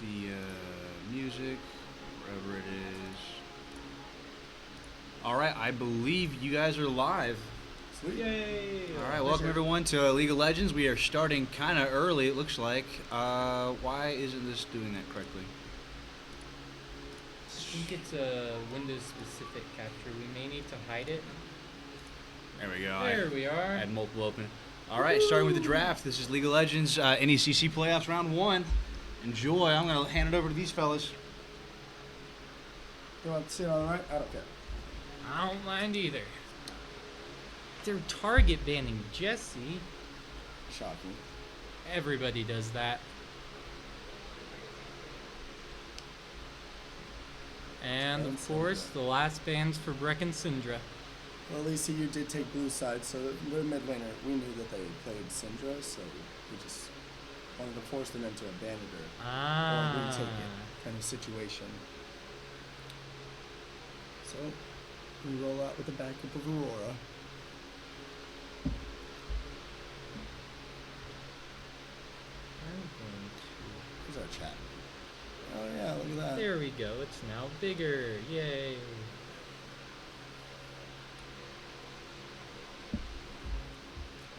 the music, wherever it is. All right, I believe you guys are live. Sweet. Yay! All right, welcome everyone to League of Legends. We are starting kind of early, it looks like. Why isn't this doing that correctly? I think it's a Windows-specific capture. We may need to hide it. There we go. There we are. I had multiple open. All right, starting with the draft. This is League of Legends NECC Playoffs Round 1. Enjoy. I'm going to hand it over to these fellas. You want to sit on the right? I don't care. I don't mind either. They're target banning Jesse. Shocking. Everybody does that. And of course, the last bans for Breck and Syndra. Well, ECU did take blue side, so the mid laner, we knew that they played Syndra, so we just wanted to force them into a bandit or retake it kind of situation. So we roll out with the backup of Aurora. Here's our chat. Oh yeah, look at that. There we go. It's now bigger. Yay.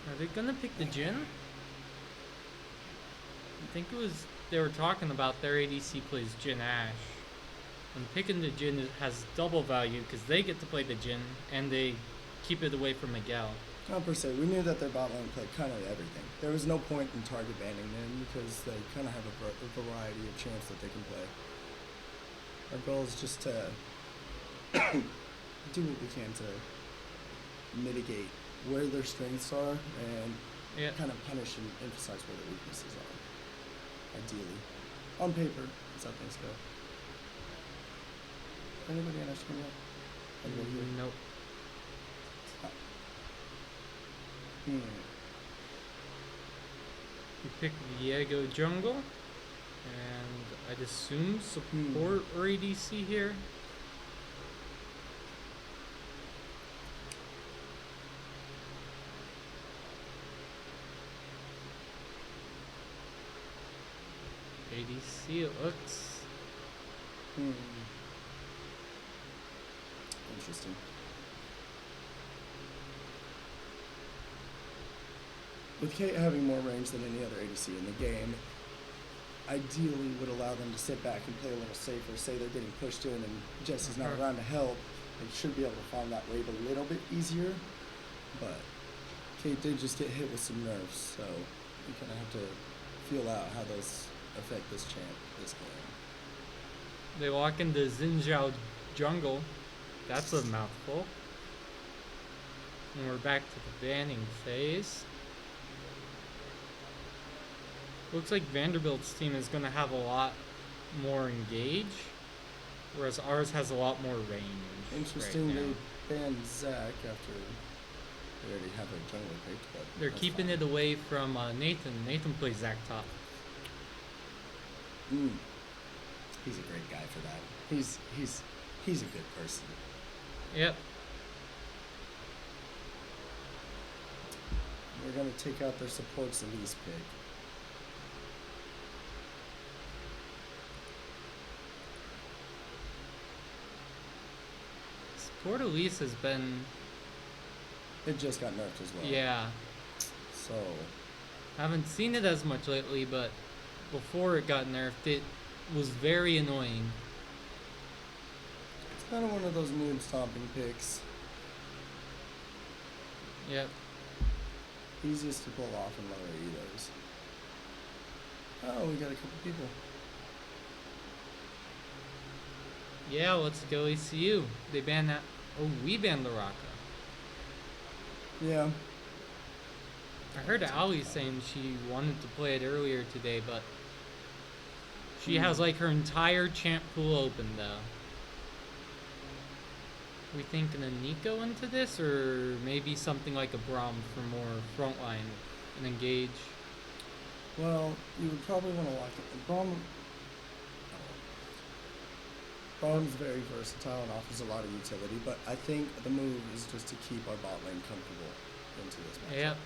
Are they gonna pick the Jhin? I think it was they were talking about their ADC plays Jhin Ashe. And picking the Jhin has double value because they get to play the Jhin and they keep it away from Miguel. Not per se. We knew that their bot lane played kind of everything. There was no point in target banning them because they kind of have a variety of champs that they can play. Our goal is just to do what we can to mitigate where their strengths are and kind of punish and emphasize where their weaknesses are. Ideally. On paper, that's how things go. Anybody understand that? Nope. We pick Viego jungle, and I'd assume support or ADC here. ADC, it looks. Interesting. With Kate having more range than any other ADC in the game, ideally would allow them to sit back and play a little safer. Say they're getting pushed in and Jesse's not around to help, they should be able to find that wave a little bit easier. But Kate did just get hit with some nerfs, so we kind of have to feel out how those affect this champ this game. They walk into Xinjiao jungle. That's a mouthful. And we're back to the banning phase. Looks like Vanderbilt's team is going to have a lot more engage, whereas ours has a lot more range. Interesting, right now. they banned Zach after they already have a jungle picked, but They're keeping it away from Nathan. Nathan plays Zach top. He's a great guy for that. He's a good person. Yep. We're gonna take out their support's Elise pick. Support Elise has been. It just got nerfed as well. Yeah. So. Haven't seen it as much lately, but before it got nerfed, it was very annoying. It's kind of one of those moon stomping picks. Yep. Easiest to pull off in lower elos. Oh, we got a couple people. Yeah, let's go ECU. They banned that. Oh, we banned the Raka. Yeah. I heard Ali saying she wanted to play it earlier today, but she has like her entire champ pool open though. We thinking a Nico into this, or maybe something like a Braum for more frontline and engage? Well, you would probably want to lock it. Braum's very versatile and offers a lot of utility, but I think the move is just to keep our bot lane comfortable into this match. Yep.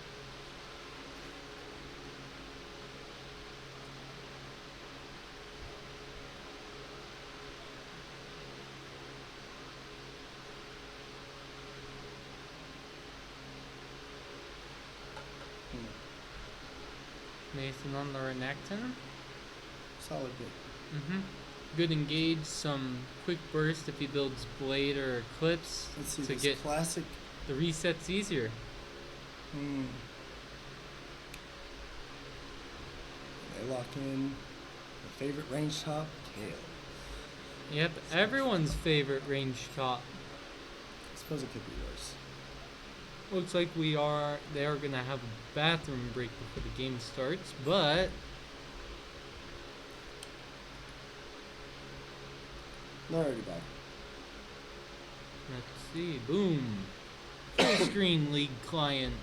Nathan on the Renekton. Solid bit. Good engage, some quick burst if he builds Blade or Eclipse Let's see to this get classic. the resets easier. They lock in the favorite range top, Kale. Yep, everyone's favorite range top. I suppose it could be worse. Looks like they are gonna have a bathroom break before the game starts, but They're already back. let's see. Boom. Full screen League client.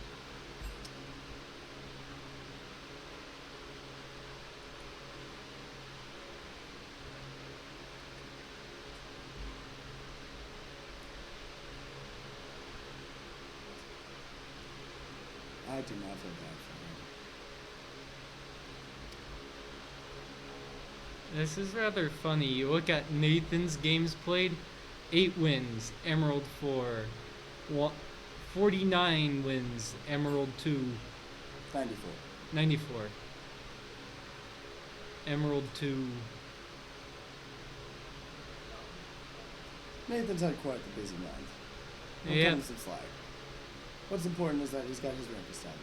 I do not feel bad for him. This is rather funny. You look at Nathan's games played, 8 wins, Emerald 4. 49 wins, Emerald 2. 94. 94. Emerald 2. Nathan's had quite the busy month. We'll Yeah. cut him some slack. What's important is that he's got his rank established.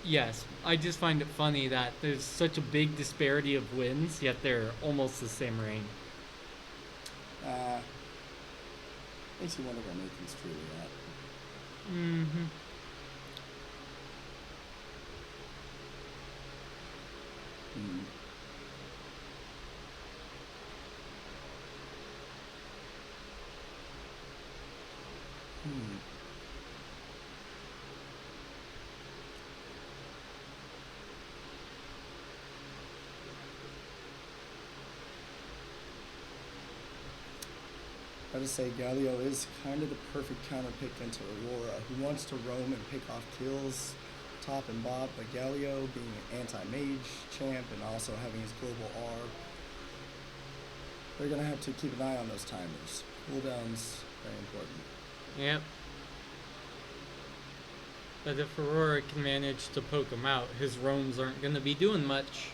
Yes, I just find it funny that there's such a big disparity of wins, yet they're almost the same rank. Makes you wonder where Nathan's truly at. Mm-hmm. I would say Galio is kind of the perfect counter pick into Aurora, who wants to roam and pick off kills, top and bot, but Galio being an anti-mage champ and also having his global R, they're going to have to keep an eye on those timers. Cooldowns, very important. Yep. But if Aurora can manage to poke him out, his roams aren't going to be doing much.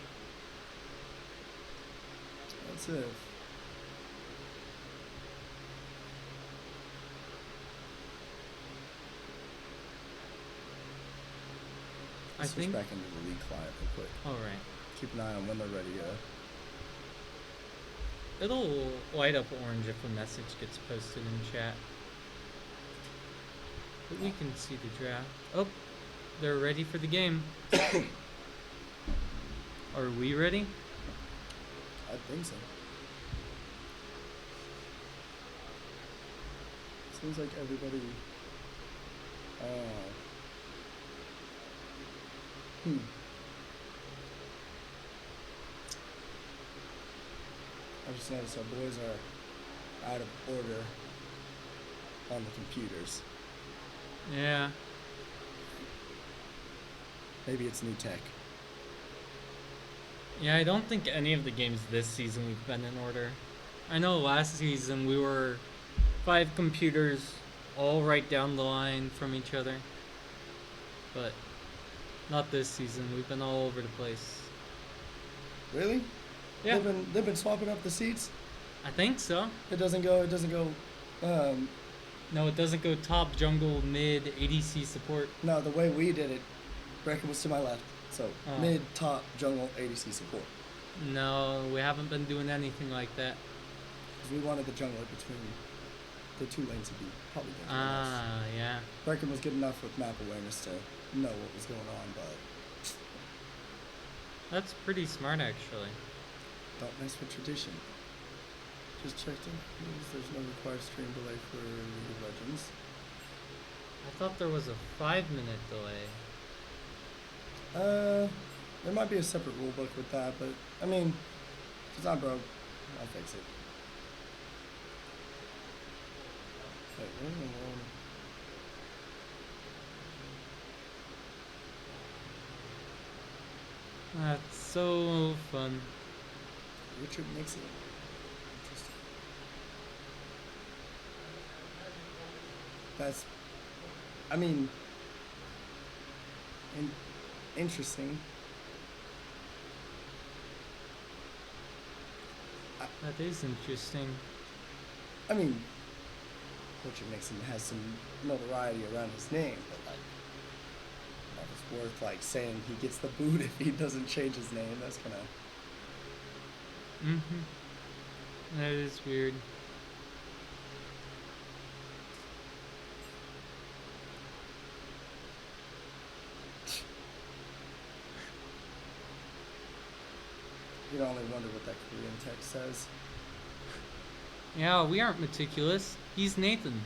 That's it. I Switch think. back into the league client real quick. Alright. Keep an eye on when they're ready. It'll light up orange if a message gets posted in chat. But we can see the draft. Oh, they're ready for the game. Are we ready? I think so. Seems like everybody. I just noticed our boys are out of order on the computers. Yeah. Maybe it's new tech. Yeah, I don't think any of the games this season we've been in order. I know last season we were 5 computers all right down the line from each other. But not this season. We've been all over the place. Really? Yeah, They've been swapping up the seats. I think so. It doesn't go. No, it doesn't go top, jungle, mid, ADC support. No, the way we did it, Brecken was to my left. So Oh. mid, top, jungle, ADC support. No, we haven't been doing anything like that. Because we wanted the jungler between the 2 lanes to be probably good. Ah, yeah. Brecken was good enough with map awareness to know what was going on, but That's pretty smart, actually. don't mess with tradition. Just checked in. There's no required stream delay for League of Legends. I thought there was a 5-minute delay. There might be a separate rule book with that, but I mean, if it's not broke, I'll fix it. Wait, where's the one? That's so fun. Richard Nixon. Interesting. That's, I mean, interesting. That is interesting. I mean, Richard Nixon has some notoriety around his name, but like, that was worth like saying he gets the boot if he doesn't change his name. That's kind of. That is weird. You can only wonder what that Korean text says. Yeah, we aren't meticulous. He's Nathan.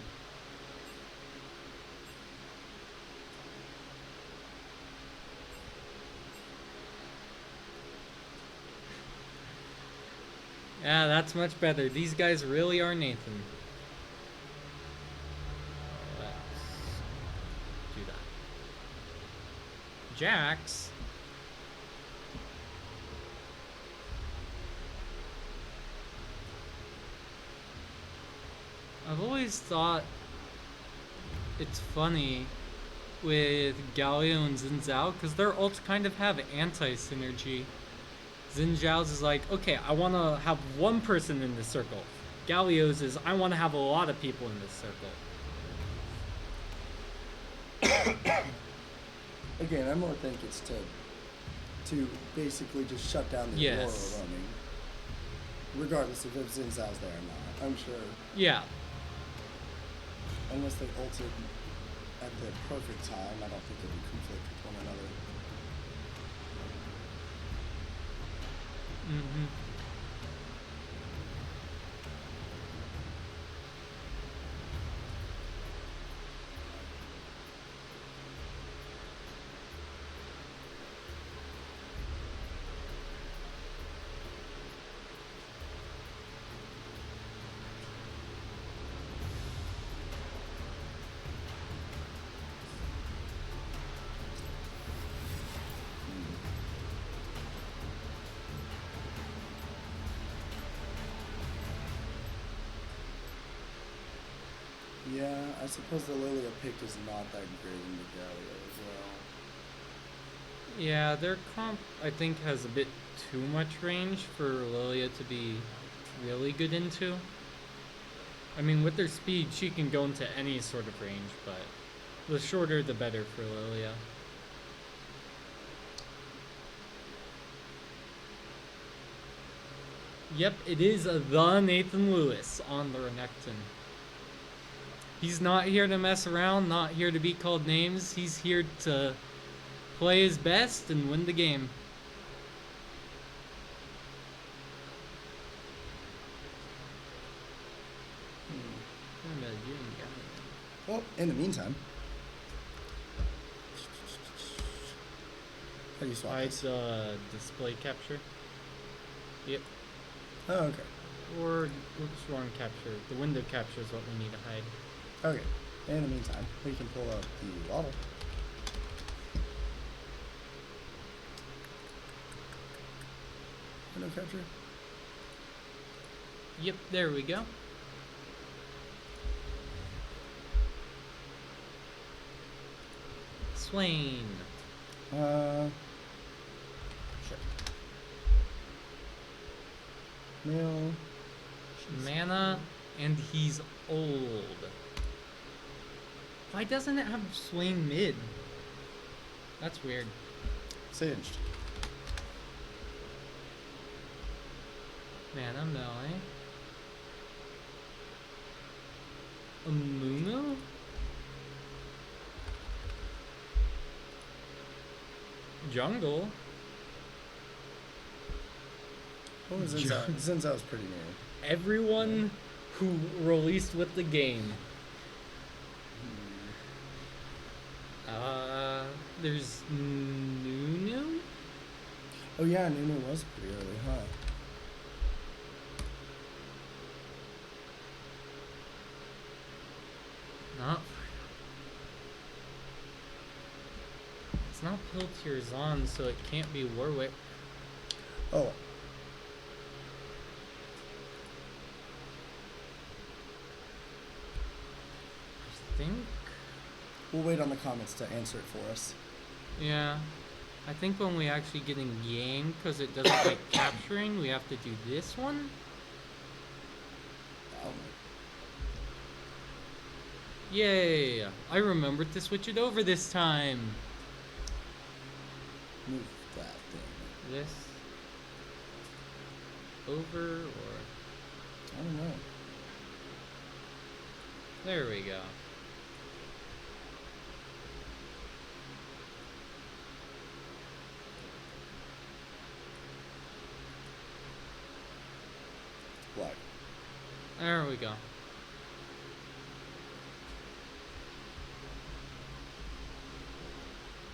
Yeah, that's much better. These guys really are Nathan. Let's do that. Jax. I've always thought it's funny with Galio and Xin Zhao because their ults kind of have anti-synergy. Xin Zhao's is like, okay, I want to have one person in this circle. Galio's is, I want to have a lot of people in this circle. Again, I more think it's to basically just shut down the Aurora Yes. roaming, regardless of if Xin Zhao's there or not. I'm sure, Yeah. unless they ulted at the perfect time, I don't think it would conflict with one another. Yeah, I suppose the Lilia pick is not that great in the Galio as well. Yeah, their comp, I think, has a bit too much range for Lilia to be really good into. I mean, with their speed, she can go into any sort of range, but the shorter the better for Lilia. Yep, it is the Nathan Lewis on the Renekton. He's not here to mess around, not here to be called names. He's here to play his best and win the game. Well, in the meantime, how do you swap Hide this? display capture. Yep. Oh, okay. Or, oops, wrong capture. The window capture is what we need to hide. Okay. In the meantime, we can pull out the waddle. Window capture. Yep, there we go. Swain. Sure. Mill. Mana, and he's old. Why doesn't it have Swain mid? That's weird. Singed. Mana melee. Amumu? Jungle? What was Zinzao? Zinzao's pretty new. Everyone who released with the game. There's Nunu? Oh yeah, Nunu was pretty early, huh? Not. It's not Piltier's on, so it can't be Warwick. Oh. I think. We'll wait on the comments to answer it for us. Yeah. I think when we actually get in game, because it doesn't like capturing, we have to do this one. Oh, Yay! I remembered to switch it over this time. move that thing. This over or I don't know. there we go. Black. There we go.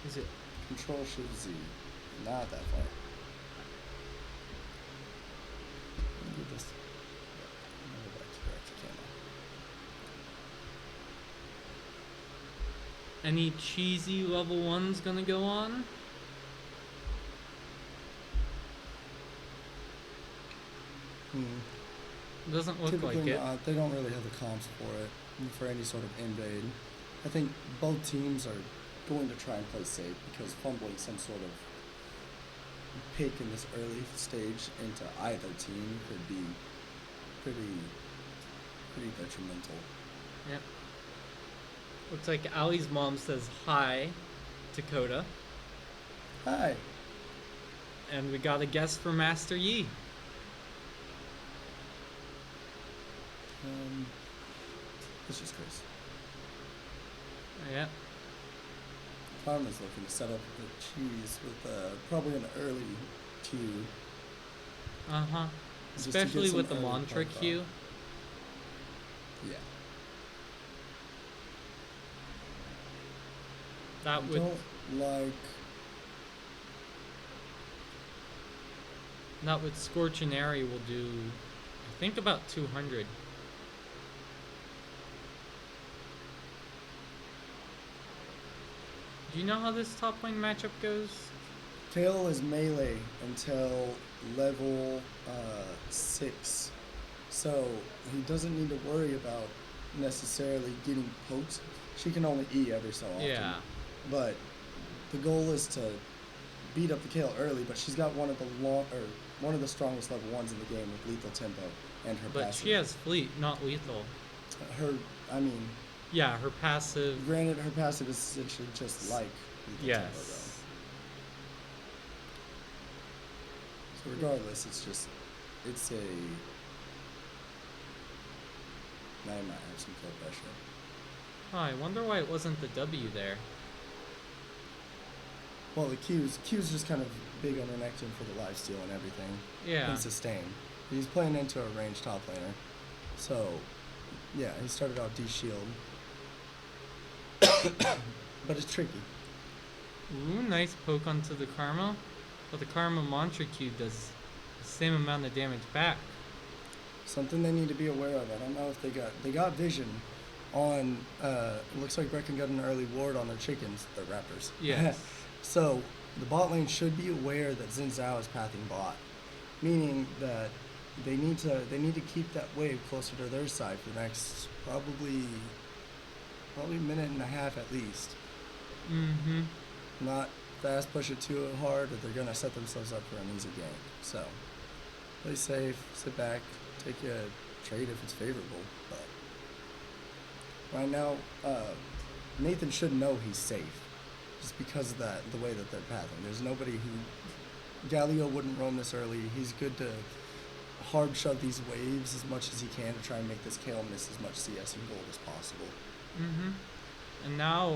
Is it? Control Shift Z. Not that far. Let me do this. Yeah, go back to direct camera. Any cheesy level 1's gonna go on? Doesn't look Typically like it. not. They don't really have the comps for it, for any sort of invade. I think both teams are going to try and play safe because fumbling some sort of pick in this early stage into either team could be pretty detrimental. Yep. Looks like Allie's mom says hi to Coda. Hi. And we got a guest for Master Yi. It's just Chris. Yep. Karma's looking to set up the cheese with probably an early Q. Uh-huh. Just to get Especially some with the early mantra pump Q. Yeah. That I would don't like. That with Scorch and Airy will do, I think, about 200. Do you know how this top lane matchup goes? Kale is melee until level 6, so he doesn't need to worry about necessarily getting poked. She can only E every so often. Yeah. But the goal is to beat up the Kale early. But she's got one of the strongest level 1s in the game with lethal tempo and her But passive. she has fleet, not lethal. Yeah, her passive. Granted, her passive is essentially just like lethal tempo, though. Yes. So regardless, it's a. Now I might have some kill pressure. Oh, I wonder why it wasn't the W there. Well, the Q's just kind of big on connecting for the lifesteal and everything. Yeah. And sustain. He's playing into a ranged top laner. So, yeah, he started out D-shield. But it's tricky. Ooh, nice poke onto the Karma. But the Karma Mantra Q does the same amount of damage back. Something they need to be aware of. I don't know if they got vision on, it looks like Brecken got an early ward on their chickens, their raptors. Yes. So, the bot lane should be aware that Xin Zhao is pathing bot. Meaning that they need to keep that wave closer to their side for the next probably minute and a half at least. Mm-hmm. Not fast push it too hard or they're gonna set themselves up for an easy game. So play safe, sit back, take a trade if it's favorable. But right now, Nathan should know he's safe. Just because of the way that they're pathing. There's nobody who Galio wouldn't roam this early. He's good to hard shove these waves as much as he can to try and make this Kale miss as much CS and gold as possible. Mm-hmm. And now,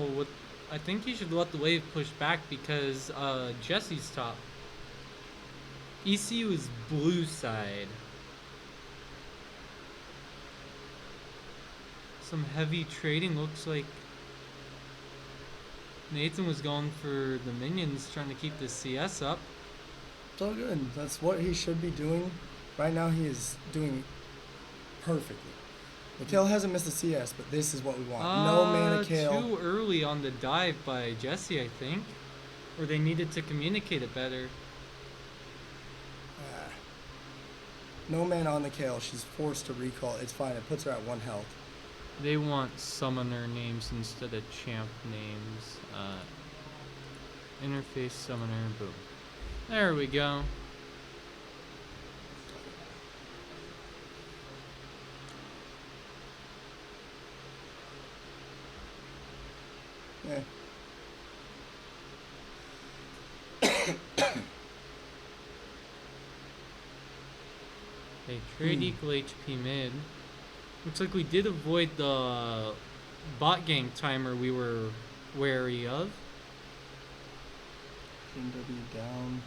I think you should let the wave push back because Jesse's top. ECU is blue side. Some heavy trading looks like Nathan was going for the minions, trying to keep the CS up. It's all good. That's what he should be doing. Right now he is doing perfectly. The Kale hasn't missed a CS, but this is what we want. No mana Kale. Too early on the dive by Jesse, I think. Or they needed to communicate it better. No mana on the Kale. She's forced to recall. It's fine. It puts her at 1 health. They want summoner names instead of champ names. Interface summoner, boom. There we go. They trade equal HP mid. Looks like we did avoid the bot gank timer we were wary of. NW down.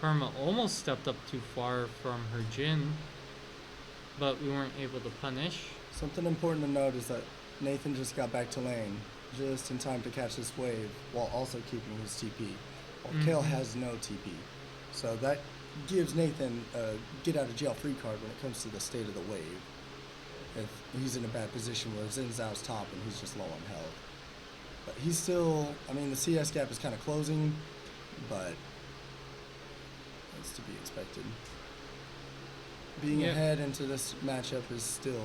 Karma almost stepped up too far from her Jin, but we weren't able to punish. Something important to note is that Nathan just got back to lane just in time to catch this wave while also keeping his TP. While Kale has no TP. So that gives Nathan a get out of jail free card when it comes to the state of the wave. If he's in a bad position where Xin Zhao's top and he's just low on health. But he's still, I mean, the CS gap is kind of closing, but it's to be expected. Being ahead into this matchup is still...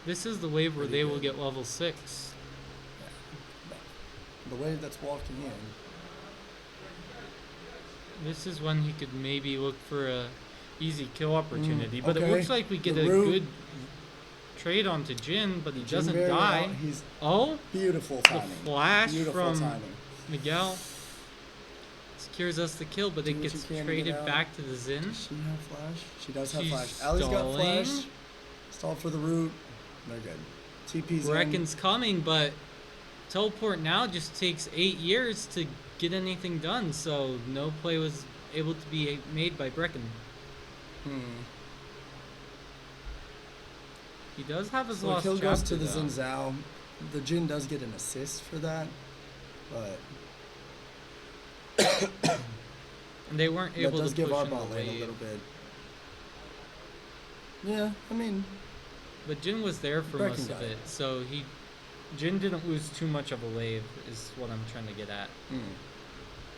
This is the wave where they will good. get level 6. Yeah. The wave that's walking in. This is when he could maybe look for a easy kill opportunity. But it okay. looks like we get The a root. good trade onto Jin, but he Jin doesn't very die. well. He's Oh, beautiful the timing. flash Beautiful from timing. Miguel secures us the kill, but Do it what gets you can to traded get out. back to the Xin. Does she have flash? She does have She's flash. Allie's got stalling. flash. Stalled for the root. They're good. TP's Brecken's coming, but teleport now just takes 8 years to get anything done, so no play was able to be made by Brecken. He does have his So lost kill goes chapter, to the though. Xin Zhao. The Jin does get an assist for that, but And they weren't that able does to give push our in the bot lane a wave. little bit. Yeah, I mean, But Jin was there for Brecken most of got it, it. so Jin didn't lose too much of a wave, is what I'm trying to get at.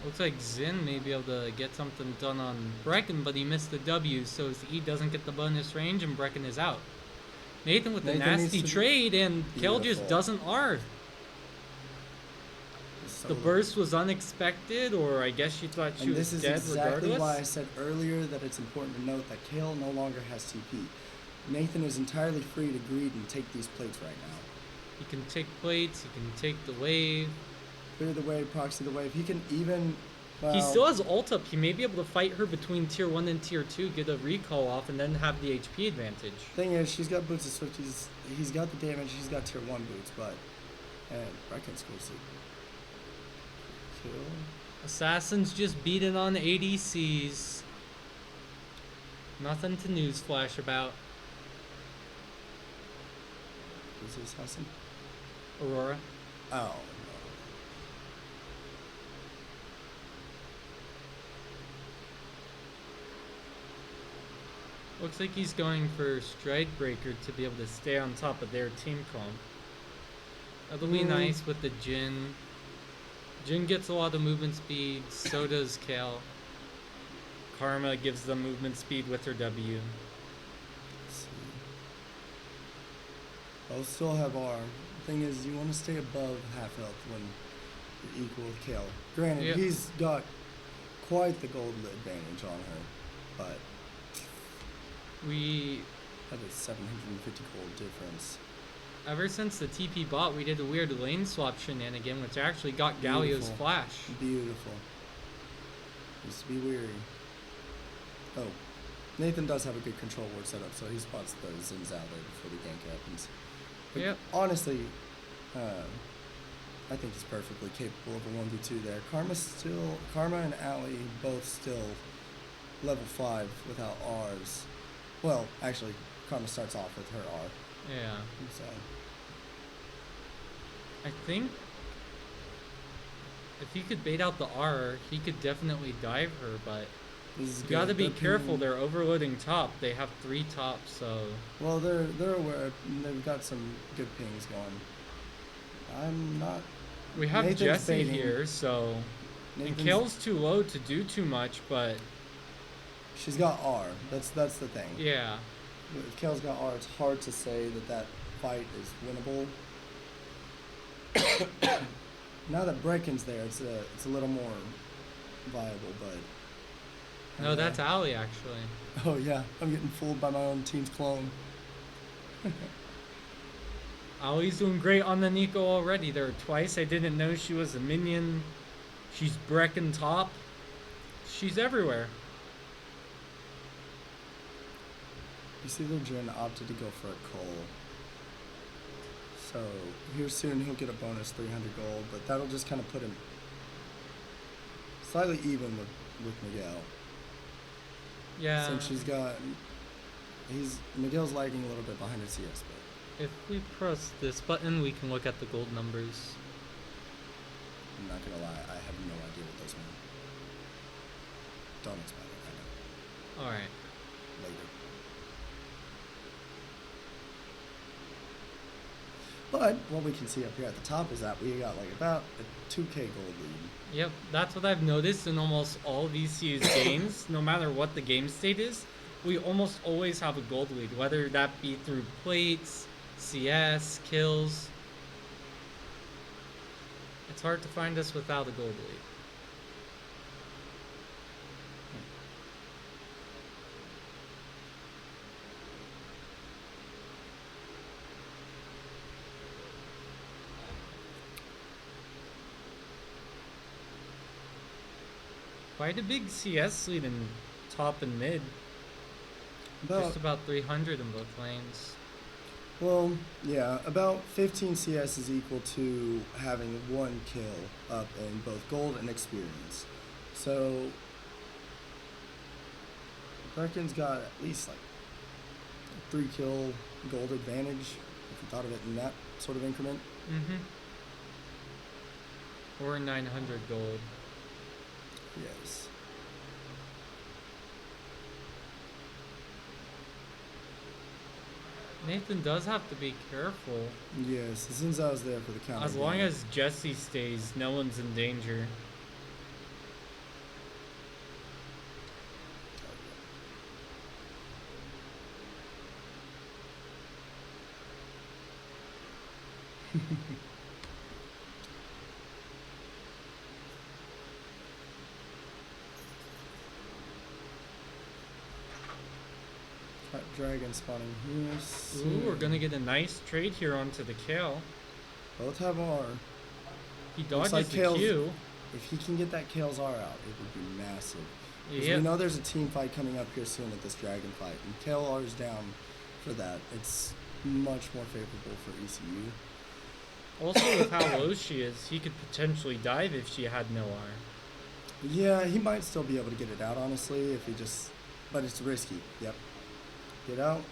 Looks like Xin may be able to get something done on Brecken, but he missed the W, so his E doesn't get the bonus range, and Brecken is out. Nathan with the Nathan needs nasty to be trade, and Kel just beautiful. doesn't R. so The burst was unexpected, or I guess she thought she and was this is dead exactly regardless. why I said earlier that it's important to note that Kale no longer has TP. Nathan is entirely free to greed and take these plates right now. He can take plates, he can take the wave. Clear the wave, proxy the wave. He can even. Well, He still has ult up. He may be able to fight her between tier 1 and tier 2, get a recall off, and then have the HP advantage. Thing is, she's got boots of Swift. He's got the damage. He's got tier 1 boots, but and Brecken's goes to kill. Assassins just beating on ADCs. Nothing to newsflash about. Who's the assassin? Aurora. Oh. Looks like he's going for Strikebreaker to be able to stay on top of their team comp. That'll be nice with the Jin. Jin gets a lot of movement speed, so does Kale. Karma gives them movement speed with her W. Let's see. Both still have R. Thing is, you want to stay above half health when you're equal with Kale. Granted, Yep. he's got quite the gold advantage on her, but We, that is 750 gold difference. ever since the TP bot, we did a weird lane swap shenanigan, which actually got Galio's Beautiful. flash. Beautiful. Used to be weary. Oh, Nathan does have a good control ward setup, so he spots the Xin Zhao there before the gank happens. But Yep. honestly, I think he's perfectly capable of a 1v2 there. Karma and Allie both still level 5 without Rs. Well, actually, Karma starts off with her R. Yeah. So I think if he could bait out the R, he could definitely dive her, but this is you good. gotta be They're careful. pinging- They're overloading top. They have 3 tops, so Well, they're aware. They've got some good pings going. I'm not. we have Nathan's Jesse baiting. here, so and Nathan's- Kale's too low to do too much, but She's got R. That's the thing. yeah. If Kale's got R, it's hard to say that fight is winnable. Now that Brecken's there, it's a little more viable, but. No, that's Ali actually. Oh yeah, I'm getting fooled by my own team's clone. Ali's doing great on the Nico already. There were twice I didn't know she was a minion. She's Brecken top. She's everywhere. You see that Jin opted to go for a Cole. So here soon he'll get a bonus 300 gold, but that'll just kind of put him slightly even with Miguel. Yeah. Since Miguel's lagging a little bit behind his CS, but If we press this button, we can look at the gold numbers. I'm not gonna lie, I have no idea what those mean. Don't explain it right now. Alright. Later. But what we can see up here at the top is that we got like about a 2k gold lead. Yep, that's what I've noticed in almost all VCU's games. No matter what the game state is, we almost always have a gold lead, whether that be through plates, CS, kills. It's hard to find us without a gold lead. Quite a big CS lead in top and mid. Just about 300 in both lanes. Well, yeah, about 15 CS is equal to having 1 kill up in both gold and experience. So Brecken's got at least like a 3 kill gold advantage if you thought of it in that sort of increment. Or 900 gold. Yes. Nathan does have to be careful. Yes, since I was there for the counter. As long as Jesse stays, no one's in danger. Dragon spawning here. Ooh, we're gonna get a nice trade here onto the Kale. Both have R. He dodges like the Kale's- Q. If he can get that Kale's R out, it would be massive. Because Yep. we know there's a team fight coming up here soon at this dragon fight, and Kale R is down for that. It's much more favorable for ECU. Also, with how low she is, he could potentially dive if she had no R. Yeah, he might still be able to get it out, honestly, if he just... But it's risky. Yep. Get out.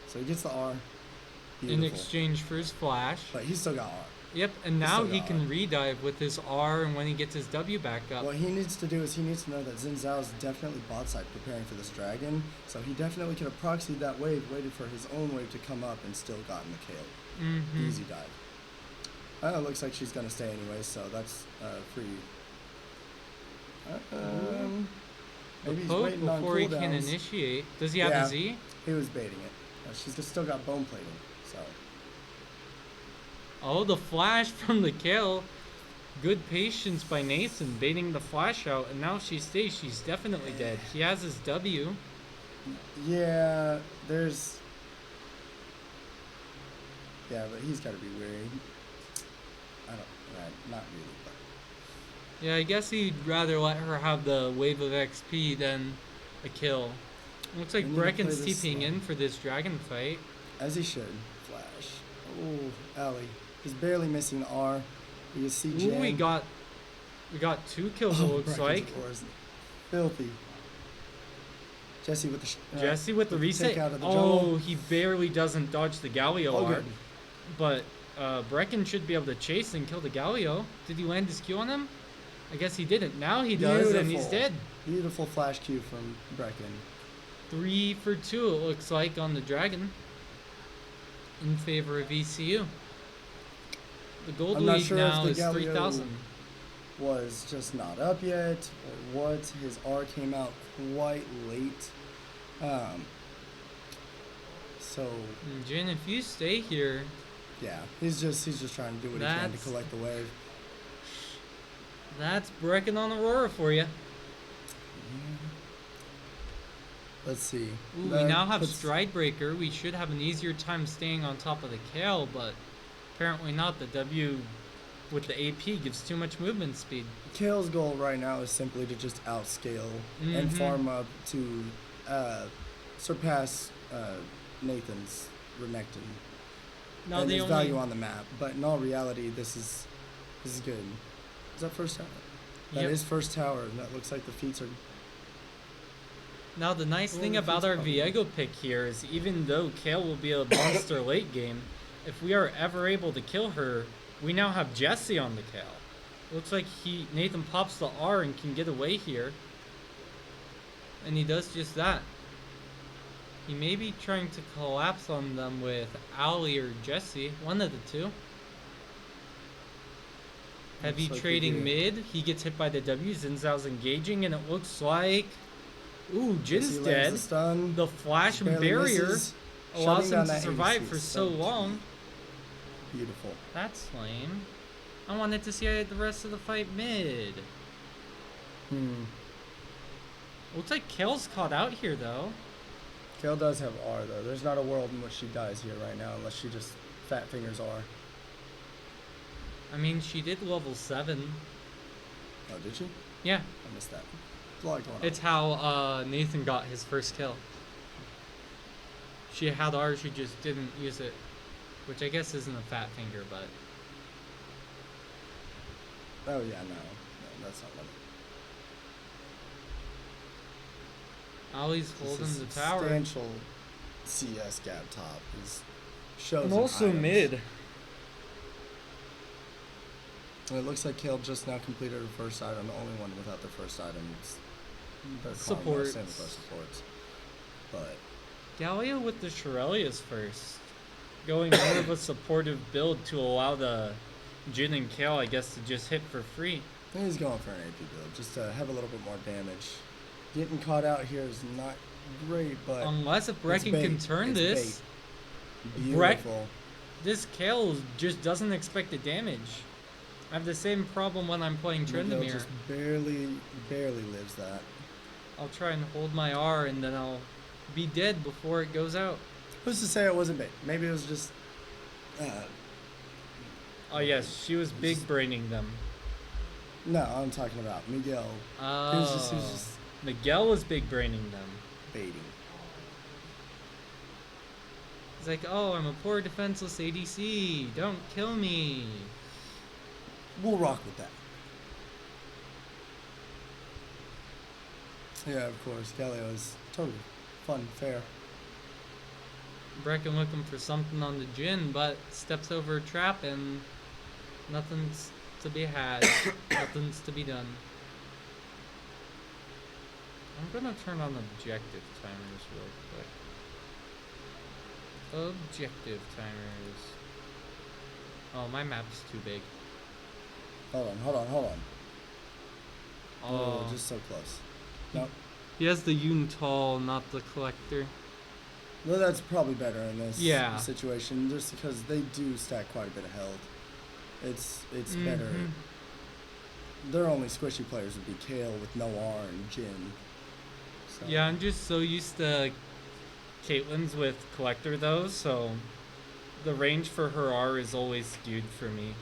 So he gets the R. Beautiful. In exchange for his flash. But he's still got R. Yep, and He's now still he got can R. redive with his R, and when he gets his W back up. What he needs to do is he needs to know that Xin Zhao is definitely bot side preparing for this dragon, so he definitely could have proxied that wave, waited for his own wave to come up, and still gotten the Kale. Easy dive. It looks like she's gonna stay anyway, so that's free. Maybe he's Poke waiting on before he can cooldowns. initiate. Does he have Yeah. a Z? He was baiting it. She's still got bone plating, so. Oh, the flash from the kill. Good patience by Nathan, baiting the flash out, and now she stays. She's definitely dead. He has his W. Yeah, there's. Yeah, but he's got to be wary. Not really, but. Yeah, I guess he'd rather let her have the wave of XP than a kill. Looks like We need to Brecken's play this TPing slow. in for this dragon fight. As he should. Flash. Oh, Allie. He's barely missing the R. You see Ooh, Jen. we got 2 kills. It looks like Brecken's filthy. Jesse with the Jesse with the reset. take out of the Oh, jungle. he barely doesn't dodge the Galio Oh, R. good. But Brecken should be able to chase and kill the Galio. Did he land his Q on him? I guess he didn't. Now he does, and he's Beautiful. dead. Beautiful flash Q from Brecken. 3 for 2, it looks like, on the dragon. In favor of ECU. The gold I'm not lead sure now if is the Galio 3,000. was just not up yet, or what. His R came out quite late. So Jin, if you stay here, yeah, he's just trying to do what he can to That's- collect the wave. that's Brecken on Aurora for you. Let's see. Ooh, we That now have puts- Stride Breaker. We should have an easier time staying on top of the Kale, but apparently not. The W with the AP gives too much movement speed. Kale's goal right now is simply to just outscale and Mhm. farm up to surpass Nathan's Renekton Now and the his only value on the map. But in all reality, this is good. Is that first tower? That is Yep. first tower, and that looks like the feats are. Now the nice Well, thing the about feat's our probably- Viego pick here is even though Kale will be a monster late game, if we are ever able to kill her, we now have Jesse on the Kale. Looks like Nathan pops the R and can get away here. And he does just that. He may be trying to collapse on them with Ali or Jesse, one of the two. Heavy Looks like we trading do. mid, he gets hit by the W, Xin Zhao's engaging, and it looks like... Ooh, Jin's Jesse lands dead. the stun. The flash and barely barrier misses, allows shutting him down to that survive ADC. for so long. Beautiful. That's lame. I wanted to see the rest of the fight mid. Looks like Kale's caught out here though. Kale does have R though. There's not a world in which she dies here right now unless she just fat fingers R. I mean, she did level 7. Oh, did she? Yeah, I missed that. There's a lot going on. it's how Nathan got his first kill. She had R, she just didn't use it. Which I guess isn't a fat finger, but... Oh yeah, no, that's not what. Ollie's holding This the is tower. substantial CS gap top is shows. And and also items. mid. And it looks like Kale just now completed her first item, the only one without their first item. They're Supports. Same with our supports. But Gallia with the Shirelias first. Going more of a supportive build to allow the Jin and Kale, I guess, to just hit for free. I think he's going for an AP build, just to have a little bit more damage. Getting caught out here is not great, but Unless if it's Brecken can bait. turn It's this, bait. Breck- Beautiful. this Kale just doesn't expect the damage. I have the same problem when I'm playing Miguel Tryndamere. just barely lives that. I'll try and hold my R and then I'll be dead before it goes out. Who's to say it wasn't bait? Maybe it was just. Oh yes, she was big braining them. No, I'm talking about Miguel. Oh, He was just Miguel was big braining them. baiting. He's like, oh, I'm a poor defenseless ADC. Don't kill me. We'll rock with that. Yeah, of course. Galio is totally fun, fair. Brecken looking for something on the Jin, but steps over a trap and nothing's to be had. Nothing's to be done. I'm gonna turn on objective timers real quick. Objective timers. Oh, my map's too big. Hold on. Oh, just so close. Nope. He has the Yuntal, not the Collector. Well, that's probably better in this Yeah. situation, just because they do stack quite a bit of health. It's better. Mhm. Their only squishy players would be Kale with no R and Jin. So. Yeah, I'm just so used to Caitlyn's with Collector though, so the range for her R is always skewed for me.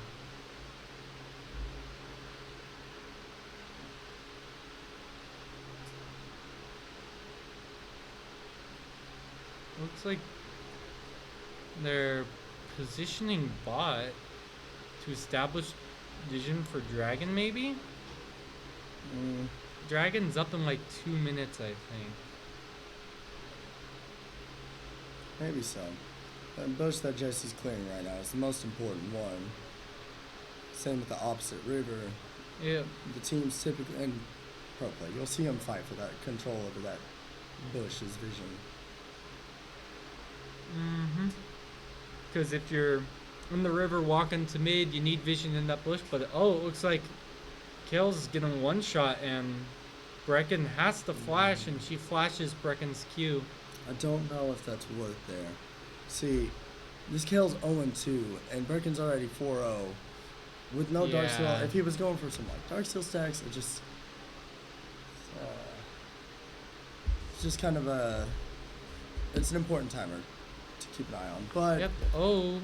Looks like they're positioning bot to establish vision for Dragon maybe? Mm, Dragon's up in like 2 minutes, I think. maybe so. The bush that Jesse's clearing right now is the most important one. Same with the opposite river. Yeah. The teams typically, and pro play, you'll see them fight for that control over that bush's vision. Mm-hmm. Because if you're in the river walking to mid, you need vision in that bush. But oh, it looks like Kale's getting one shot, and Brecken has to flash, and she flashes Brecken's Q. I don't know if that's worth there. See, this Kale's 0-2, and Brecken's already 4-0. With no Dark Steel, Yeah. if he was going for some like Dark Steel stacks, it just it's just kind of it's an important timer to keep an eye on. But Yep. Oh,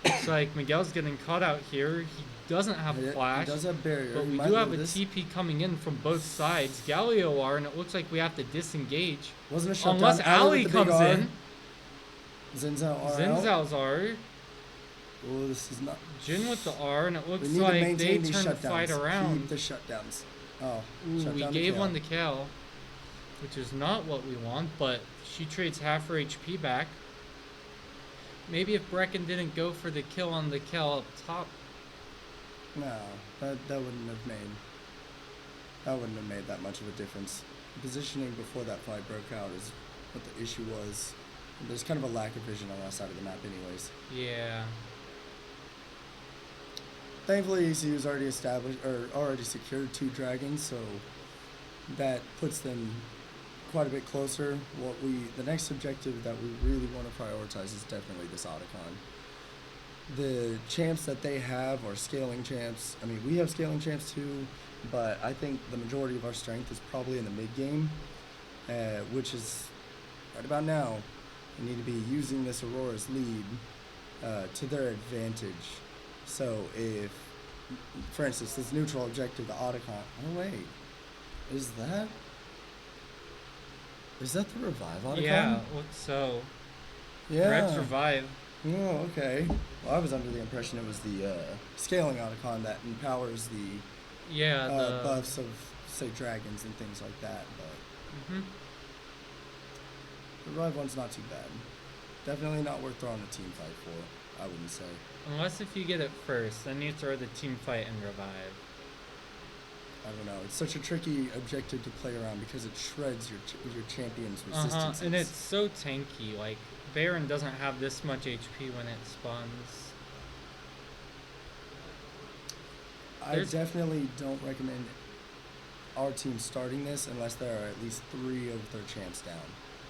Looks like Miguel's getting caught out here. He doesn't have He flash. does have barrier. But He we might do have a lose this. TP coming in from both sides. Galio are, and it looks like we have to disengage. Wasn't a shutdown. Unless Ali with the big comes R. in. Zinzao R out. Zinzao's R. Oh, this is not. Jin with the R, and it looks We need to like they maintain these turned the shutdowns. fight around. Keep the shutdowns. Oh, Ooh, shut we down gave Kale. one to Cal, which is not what we want, but she trades half her HP back. Maybe if Brecken didn't go for the kill on the Cal up top. No, that wouldn't have made that much of a difference. The positioning before that fight broke out is what the issue was. There's kind of a lack of vision on that side of the map anyways. Yeah. Thankfully, ECU's already established, or already secured 2 dragons, so that puts them quite a bit closer. The next objective that we really want to prioritize is definitely this Otacon. The champs that they have are scaling champs. I mean, we have scaling champs too, but I think the majority of our strength is probably in the mid game, which is right about now. We need to be using this Aurora's lead to their advantage. So if, for instance, this neutral objective, the Otacon. Oh wait, is that the revive Otacon? Yeah, looks so. Yeah. Red's revive. Oh, okay. Well, I was under the impression it was the scaling Otacon that empowers the Yeah, the buffs of, say, dragons and things like that. But the revive one's not too bad. Definitely not worth throwing a team fight for, I wouldn't say. Unless if you get it first, then you throw the team fight and revive. I don't know. It's such a tricky objective to play around because it shreds your champion's resistances. And it's so tanky. Like Baron doesn't have this much HP when it spawns. I definitely don't recommend our team starting this unless there are at least 3 of their champs down.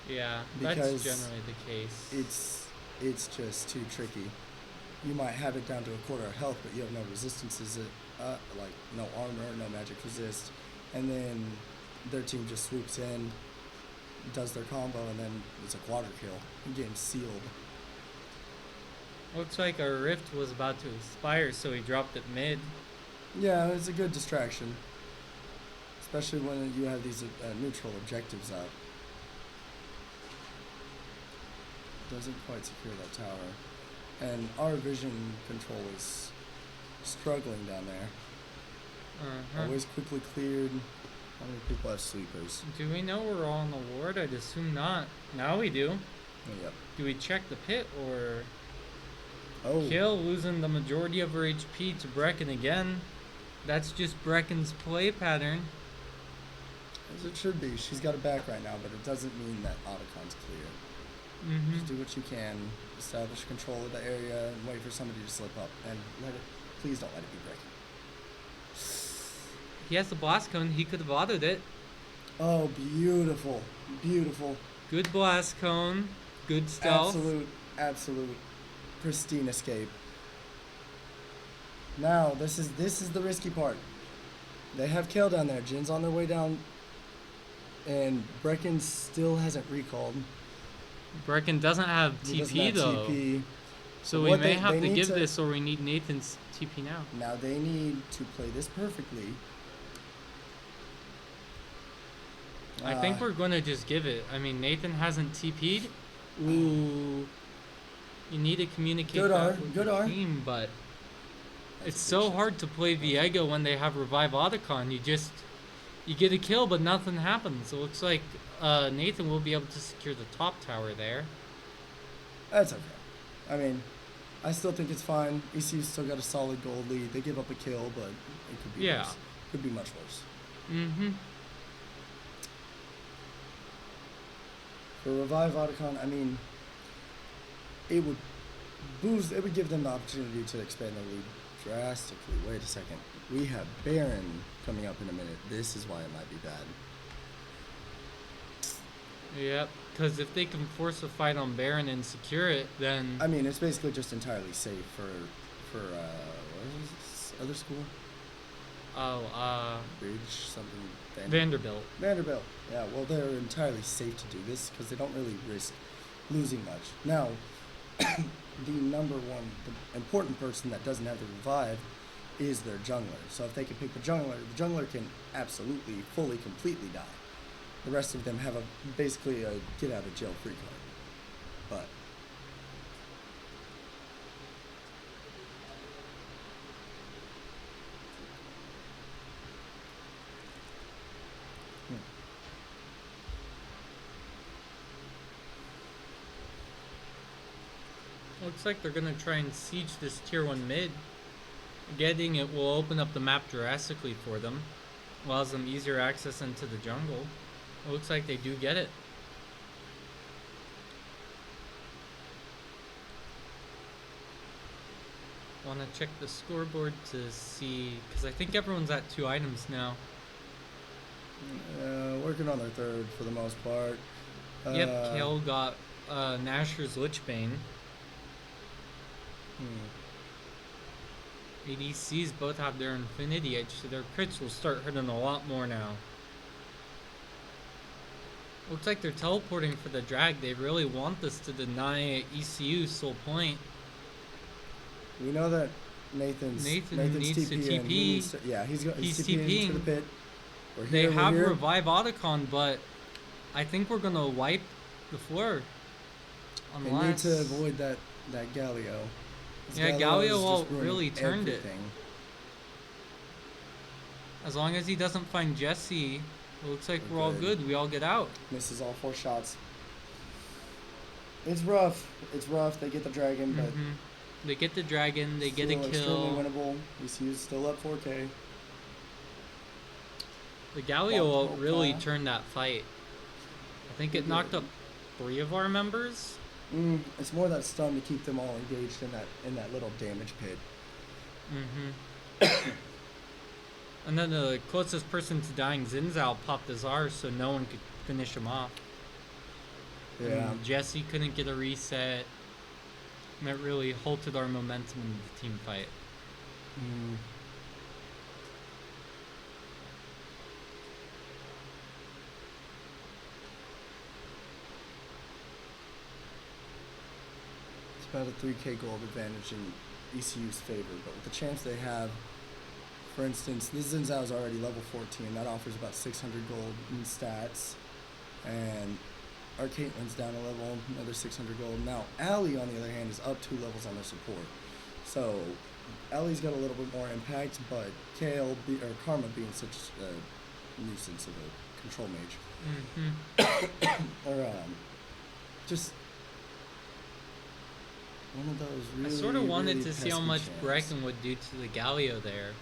Yeah, Because that's generally the case. It's just too tricky. You might have it down to a quarter of health, but you have no resistances, like no armor, no magic resist, and then their team just swoops in, does their combo, and then it's a quadra kill. The game's sealed. Looks like our rift was about to expire, so he dropped it mid. Yeah, it's a good distraction, especially when you have these neutral objectives up. Doesn't quite secure that tower. And our vision control is struggling down there. Always quickly cleared. How many people have sleepers? Do we know we're all on the ward? I'd assume not. Now we do. Oh, yep. Do we check the pit or Oh, Kill losing the majority of her HP to Brecken again? That's just Brecken's play pattern. as it should be. She's got it back right now, but it doesn't mean that Otacon's clear. Just do what you can. Establish control of the area and wait for somebody to slip up. And please don't let it be Brecken. He has the blast cone. He could have autoed it. Oh, beautiful. Beautiful. Good blast cone. Good stealth. Absolute pristine escape. Now, this is the risky part. They have Kale down there. Jin's on their way down. And Brecken still hasn't recalled. Brecken doesn't have He doesn't TP have though. TP. So What we may they have to need give to- this, or we need Nathan's TP now. Now they need to play this perfectly. I think we're going to just give it. I mean, Nathan hasn't TP'd. Ooh. You need to communicate Good that R, with good the R. team, but That's it's a so good shot. hard to play Viego when they have Revive Otacon. You get a kill, but nothing happens. It looks like Nathan will be able to secure the top tower there. That's okay. I mean, I still think it's fine. ECU's still got a solid gold lead. They give up a kill, but it could be worse. Could be much worse. Mm-hmm. For Revive Otacon, I mean, it would give them the opportunity to expand their lead drastically. Wait a second. We have Baron coming up in a minute. This is why it might be bad. Yep. Because if they can force a fight on Baron and secure it, then I mean, it's basically just entirely safe for what is this other school? Bridge something. Vanderbilt. Vanderbilt. Yeah, well, they're entirely safe to do this because they don't really risk losing much. Now, the number one, the important person that doesn't have the revive is their jungler. So if they can pick the jungler can absolutely, fully, completely die. The rest of them have basically a get out of jail free card. But Looks like they're gonna try and siege this tier 1 mid. Getting it will open up the map drastically for them. Allows them easier access into the jungle. It looks like they do get it. Want to check the scoreboard to see, because I think everyone's at 2 items now. working on their third for the most part. Yep, Kale got Nasher's Lichbane. ADCs both have their Infinity Edge, so their crits will start hurting a lot more now. Looks like they're teleporting for the drag. They really want this to deny ECU Soul Point. We know that Nathan's needs to TP. TP. He's He's TPing into the TPing. pit. They have Revive Otacon, but I think we're gonna wipe the floor. They Unless need to avoid that Galio. Yeah, Galio will really turned it. As long as he doesn't find Jesse, it looks like we're all good. We all get out. Misses all 4 shots. It's rough. They get the dragon, but They get the dragon. They get a still kill. extremely winnable. ECU's still up 4K. The Galio will really turned that fight. I think it knocked up 3 of our members. It's more that stun to keep them all engaged in that little damage pit. And then the closest person to dying, Zinzao, popped his R, so no one could finish him off. Yeah. And Jesse couldn't get a reset. And that really halted our momentum in the team fight. It's about a 3K gold advantage in ECU's favor, but with the chance they have, for instance, this Zinzao is already level 14. That offers about 600 gold in stats. And our Caitlyn's down a level, another 600 gold. Now, Allie, on the other hand, is up 2 levels on their support. So, Allie's got a little bit more impact, but Karma being such a nuisance of a control mage. Or, just one of those really, I sort of wanted really to see how pesky much champs. Bracken would do to the Galio there.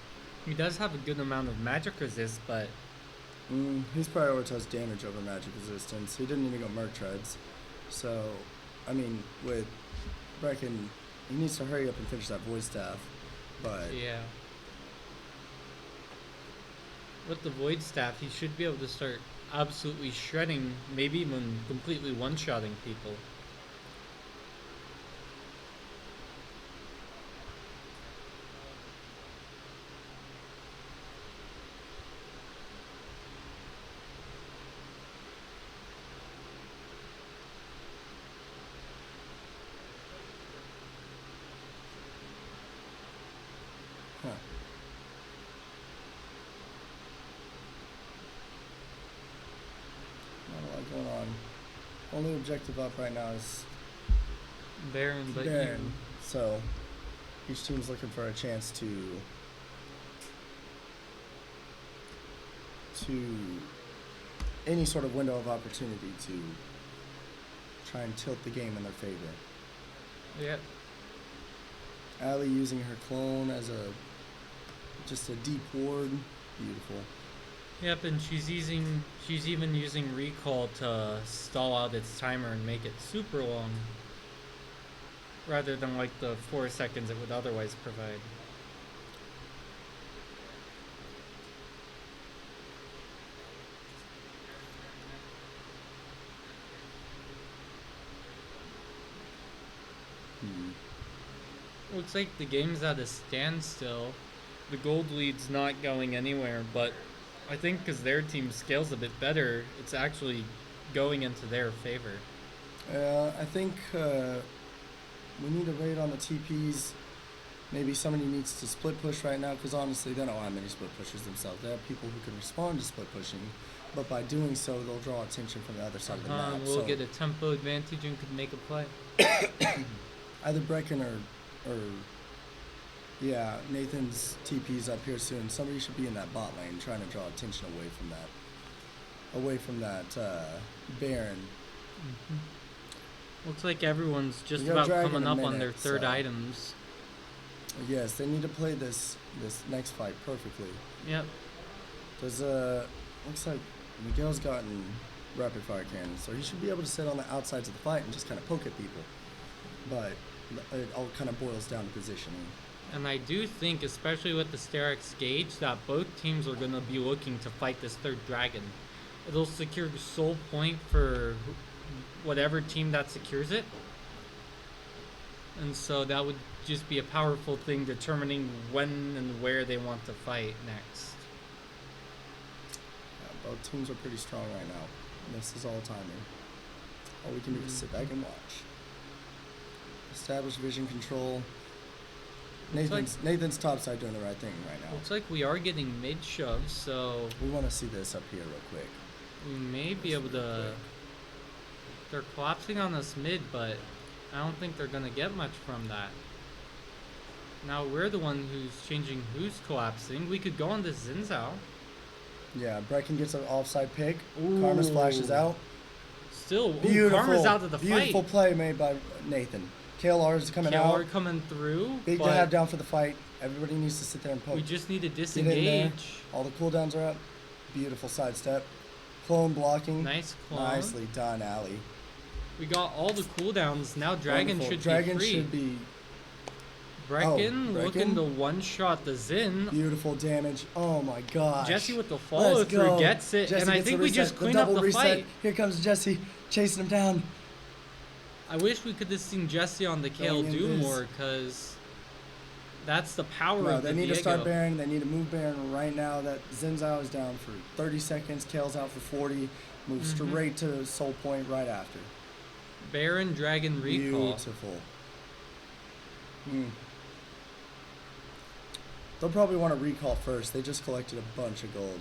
He does have a good amount of magic resist, but He's prioritized damage over magic resistance. He didn't even go Merc Treads. So, I mean, with Bracken, he needs to hurry up and finish that Void Staff. But yeah. With the Void Staff, he should be able to start absolutely shredding, maybe even completely one-shotting people. not a lot going on. Only objective up right now is Baron, but Baron. So each team's looking for a chance to any sort of window of opportunity to try and tilt the game in their favor. Yep. Allie using her clone as just a deep ward. Beautiful. Yep, and she's even using recall to stall out its timer and make it super long, rather than like the 4 seconds it would otherwise provide. Looks like the game's at a standstill. The gold lead's not going anywhere, but I think because their team scales a bit better, it's actually going into their favor. I think We need a raid on the TPs. Maybe somebody needs to split push right now, because honestly, they don't have many split pushers themselves. They have people who can respond to split pushing, but by doing so, they'll draw attention from the other side of the map. We'll so get a tempo advantage and could make a play. either Brecken or yeah, Nathan's TP's up here soon. Somebody should be in that bot lane trying to draw attention away from that Baron. Looks like everyone's just We got about Dragon coming in a up on minute, their third so- items. Yes, they need to play this next fight perfectly. Yep. There's looks like Miguel's gotten rapid fire cannons, so he should be able to sit on the outsides of the fight and just kind of poke at people. But it all kind of boils down to positioning. And I do think, especially with the Sterex gauge, that both teams are going to be looking to fight this third dragon. It'll secure soul point for whatever team that secures it. And so that would just be a powerful thing determining when and where they want to fight next. Yeah, both teams are pretty strong right now. This is all timing. All we can do is sit back and watch. Establish vision control. Nathan's topside doing the right thing right now. Looks like we are getting mid shoves, so We want to see this up here real quick. we may be able to. They're collapsing on us mid, but I don't think they're gonna get much from that. Now we're the one who's changing who's collapsing. We could go on this Zinzao. Yeah, Brecken gets an offside pick. Karma splashes out. Still, Beautiful. Karma's out of the Beautiful fight. play made by Nathan. KLR's coming KLR out. coming through. Big to but have down for the fight. Everybody needs to sit there and poke. we just need to Get in there. disengage. All the cooldowns are up. Beautiful sidestep. Clone blocking. Nice clone. Nicely done, Ali. We got all the cooldowns. Now Dragon Wonderful. should Dragon be free. should be Brecken looking Brecken? to one-shot the Zin. beautiful damage. Oh my gosh. Jesse with the Let's follow-through go. gets it, Jesse and I gets think the we reset, just cleaned up double the reset. fight. Here comes Jesse chasing him down. I wish we could have seen Jesse on the Kale Going in do this. more, because that's the power No, of they the need to Diego. start Baron. They need to move Baron right now. That Zinzao is down for 30 seconds. Kale's out for 40. Move Mm-hmm. straight to Soul Point right after. Baron Dragon recall. Beautiful. They'll probably want to recall first. They just collected a bunch of gold.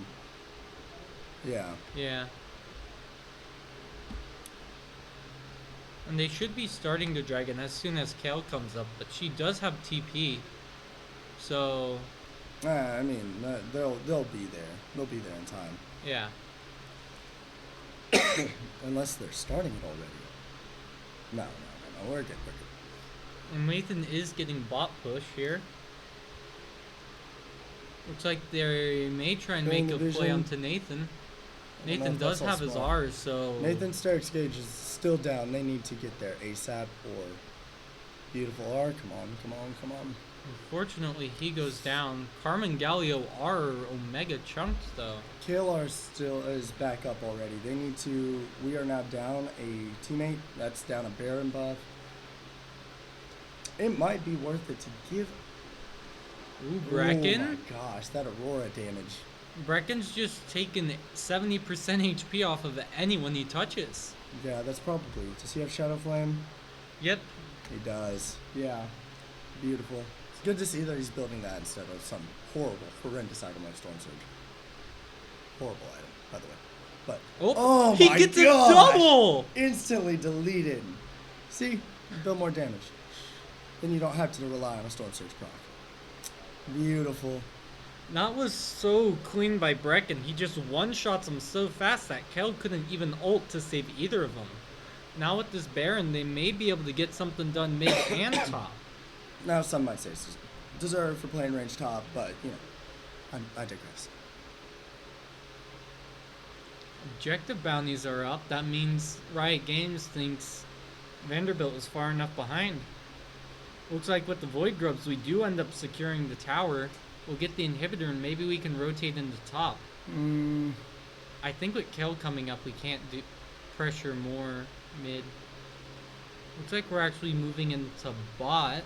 Yeah. Yeah. And they should be starting the Dragon as soon as Kale comes up, but she does have TP. So, I mean, they'll be there. They'll be there in time. yeah. Unless they're starting it already. No. We're good. And Nathan is getting bot push here. Looks like they may try and Playing make a the play vision. onto Nathan. I don't know Nathan if does that's all have his smart. R's, so... Nathan's Sterex gauge is still down. They need to get there ASAP or beautiful R. Come on. Unfortunately, he goes down. Carmen Galio are Omega chunked, though. KLR still is back up already. They need to. We are now down a teammate. That's down a Baron buff. It might be worth it to give. Ooh, Brecken. Oh my gosh, that Aurora damage. Brecken's just taken 70% HP off of anyone he touches. Yeah, that's probably. Does he have Shadow Flame? Yep. He does. Yeah. Beautiful. It's good to see that he's building that instead of some horrendous item like Storm Surge. Horrible item, by the way. But Oh, he my gets gosh! a double! Instantly deleted. See? Build more damage. Then you don't have to rely on a Storm Surge proc. Beautiful. That was so clean by Brecken. He just one-shots him so fast that Kel couldn't even ult to save either of them. Now with this Baron, they may be able to get something done mid and top. Now some might say it's deserved for playing range top, but you know, I digress. Objective bounties are up. That means Riot Games thinks Vanderbilt is far enough behind. Looks like with the Void Grubs, we do end up securing the tower. We'll get the inhibitor and maybe we can rotate into top. I think with Kel coming up, we can't do pressure more mid. Looks like we're actually moving into bot.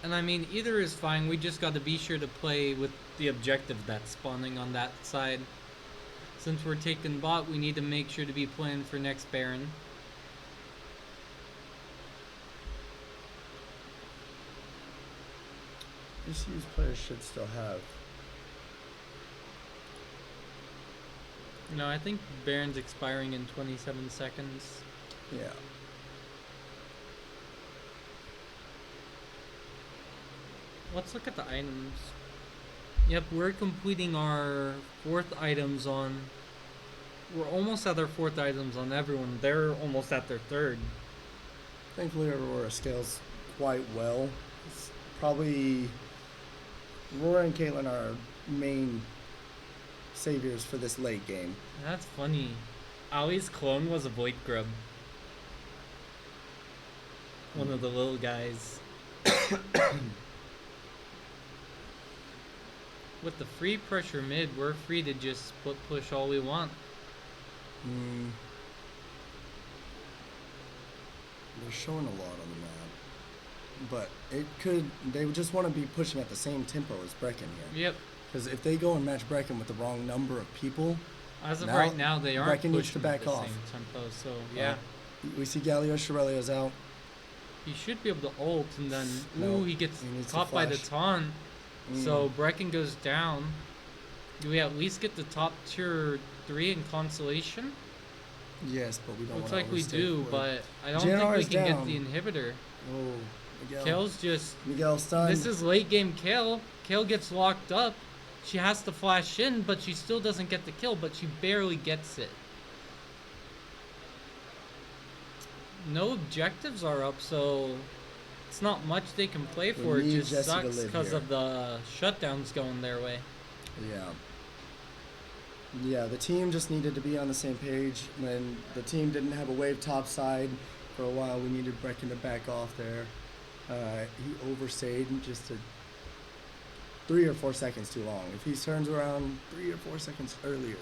And I mean, either is fine. We just got to be sure to play with the objective that's spawning on that side. Since we're taking bot, we need to make sure to be playing for next Baron. ECU's players should still have. No, I think Baron's expiring in 27 seconds. Yeah. Let's look at the items. Yep, we're completing our 4th items on... We're almost at our 4th items on everyone. They're almost at their 3rd. Thankfully, Aurora scales quite well. It's probably Aurora and Caitlin are our main saviors for this late game. That's funny. Ali's clone was a Void Grub. One of the little guys. With the free pressure mid, we're free to just split push all we want. They're showing a lot on the map. But it could... They would just want to be pushing at the same tempo as Brecken here. Yep. Because if they go and match Brecken with the wrong number of people... As of right now, they aren't Brecken needs to pushing at back the off. same tempo, so yeah. We see Galio Shirelio's out. He should be able to ult, and then... No, ooh, he gets he needs to caught by the flash. taunt. So Brecken goes down. Do we at least get the top tier 3 in Consolation? Yes, but we don't Looks wanna like we overstay do, for it. but I don't JNR think we is can down. get the inhibitor. Oh, Miguel. Kale's just... Miguel stunned. This is late game Kale. Kale gets locked up. She has to flash in, but she still doesn't get the kill, but she barely gets it. No objectives are up, so it's not much they can play for. It need just Jesse to sucks live because here. of the shutdowns going their way. Yeah. Yeah, the team just needed to be on the same page. When the team didn't have a wave top side for a while, we needed Brecken to back off there. He overstayed just 3 or 4 seconds too long. If he turns around 3 or 4 seconds earlier,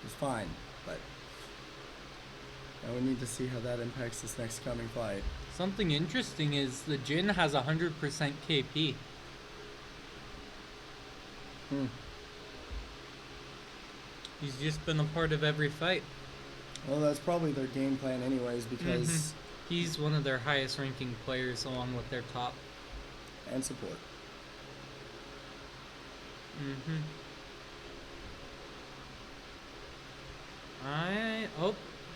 it's fine. But now we need to see how that impacts this next coming fight. Something interesting is the Jin has 100% KP. He's just been a part of every fight. Well, that's probably their game plan anyways, because... He's one of their highest ranking players along with their top. And support.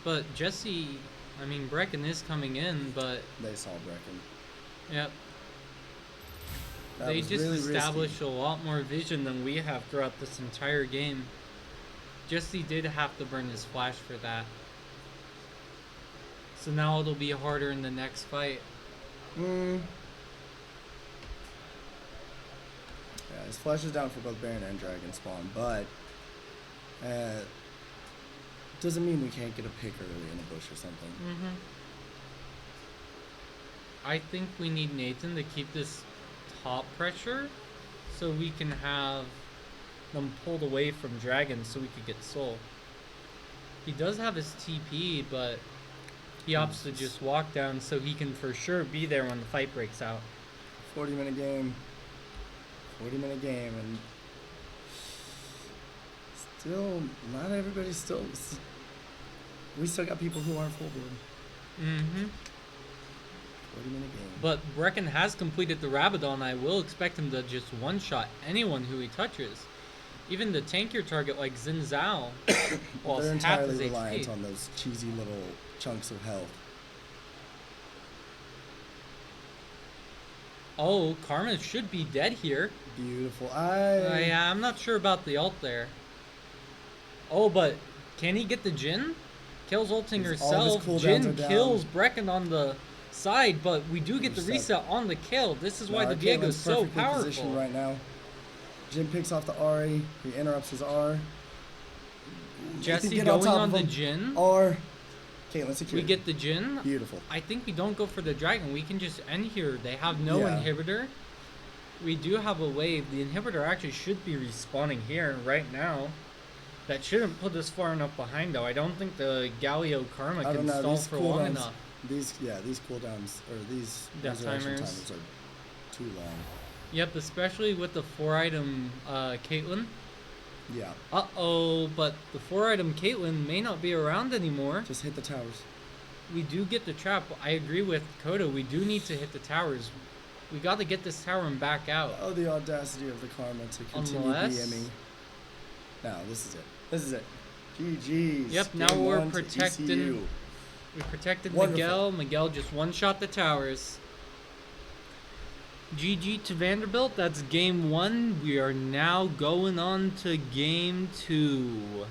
But Jesse, I mean Brecken is coming in, but They saw Brecken. yep. That They was just really established risky. a lot more vision than we have throughout this entire game. Jesse did have to burn his flash for that. So now it'll be harder in the next fight. Yeah, his flash is down for both Baron and Dragon Spawn, but doesn't mean we can't get a pick early in a bush or something. I think we need Nathan to keep this top pressure so we can have them pulled away from Dragon so we could get Soul. He does have his TP, but he opts to just walk down so he can for sure be there when the fight breaks out. 40-minute game. 40-minute game, and still, not everybody's still... We still got people who aren't full board. 40-minute game. But Brecken has completed the Rabadon. I will expect him to just one-shot anyone who he touches. Even the tankier target like Xin Zhao lost They're half entirely his reliant HP. on those cheesy little chunks of health. Oh, Karma should be dead here. Beautiful. Yeah, I'm not sure about the ult there. Oh, but can he get the Jin? Kale's ulting All of his herself. cooldowns Jin are down. kills Brecken on the side, but we do get the Reset. reset on the kill. This is why No, the Diego's Caitlin's so perfectly positioned powerful. right now. Jin picks off the Ari. He interrupts his R. Jesse Get on going top on of the him. Jin. R. Caitlin secure. We get the Jin. Beautiful. I think we don't go for the Dragon. We can just end here. They have no Yeah. inhibitor. We do have a wave. The inhibitor actually should be respawning here right now. That shouldn't put us far enough behind, though. I don't think the Galio Karma I can don't know. stall These for long cooldowns, enough. these cooldowns or these Death resurrection timers. timers are too long. Yep, especially with the 4-item Caitlyn. Yeah. Uh-oh, but the 4-item Caitlyn may not be around anymore. Just hit the towers. We do get the trap. I agree with Koda. We do need to hit the towers. We got to get this tower and back out. Oh, the audacity of the karma to continue Unless- DMing. No, this is it. This is it. GG's. Yep, now Game we're 1 to protecting- ECU. We protected Wonderful. Miguel. Miguel just one-shot the towers. GG to Vanderbilt. That's game 1. We are now going on to game 2.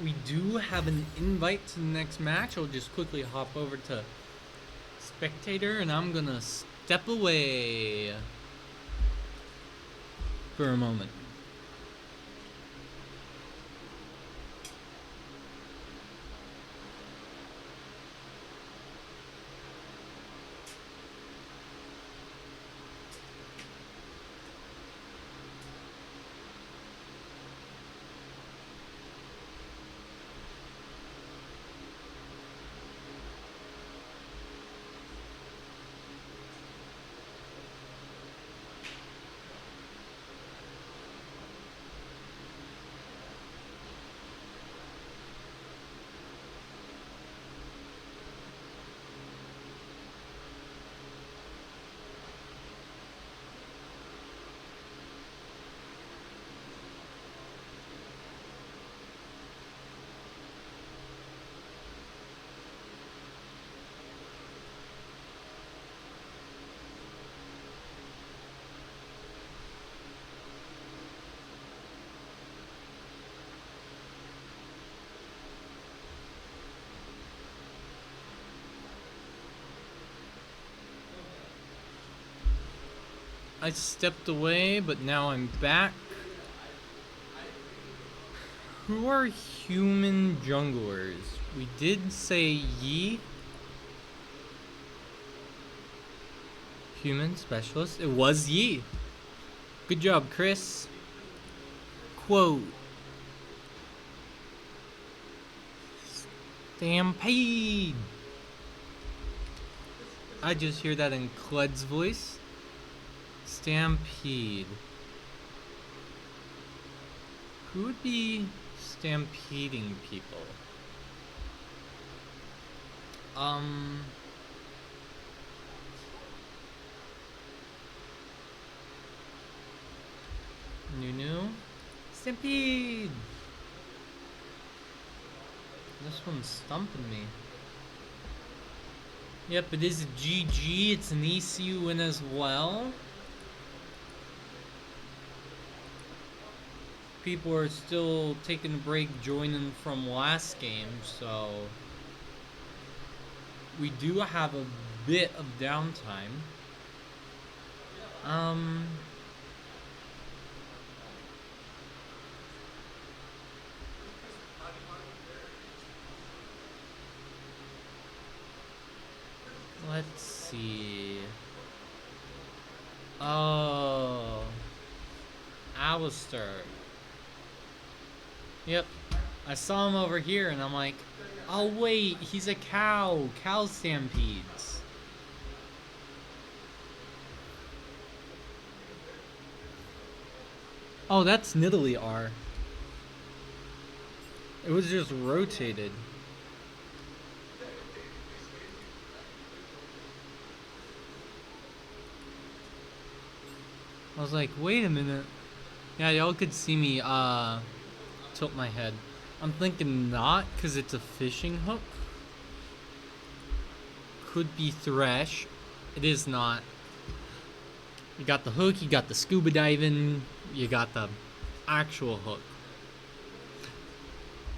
We do have an invite to the next match. I'll just quickly hop over to spectator and I'm gonna step away for a moment. I stepped away, but now I'm back. Who are human junglers? We did say Yi. Human specialist. It was Yi. Good job, Chris. Quote. Stampede. I just hear that in Cled's voice. Stampede. Who would be stampeding people? Nunu? Stampede! This one's stumping me. Yep, it is a GG. It's an ECU win as well. People are still taking a break, joining from last game, so we do have a bit of downtime. Let's see. Oh, Alistair. Yep, I saw him over here and I'm like, oh wait, he's a cow. Cow stampedes. Oh, that's Nidalee R. It was just rotated. I was like, wait a minute. Yeah, y'all could see me tilt my head. I'm thinking not, because it's a fishing hook. Could be Thresh. It is not. You got the hook, you got the scuba diving, you got the actual hook.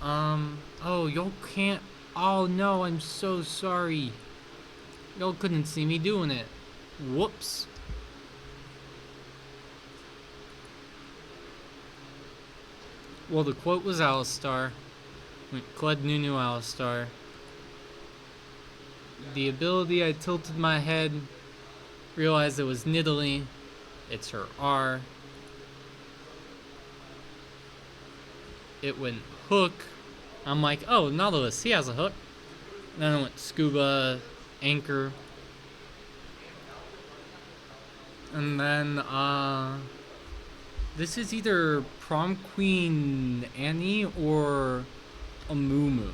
Oh, y'all can't. Oh no, I'm so sorry. Y'all couldn't see me doing it. Whoops. Well, the quote was Alistar. Cled Nunu Alistar. The ability, I tilted my head, realized it was Nidalee. It's her R. It went hook. I'm like, oh, Nautilus, he has a hook. Then it went scuba, anchor. And then, This is either Prom Queen Annie or Amumu.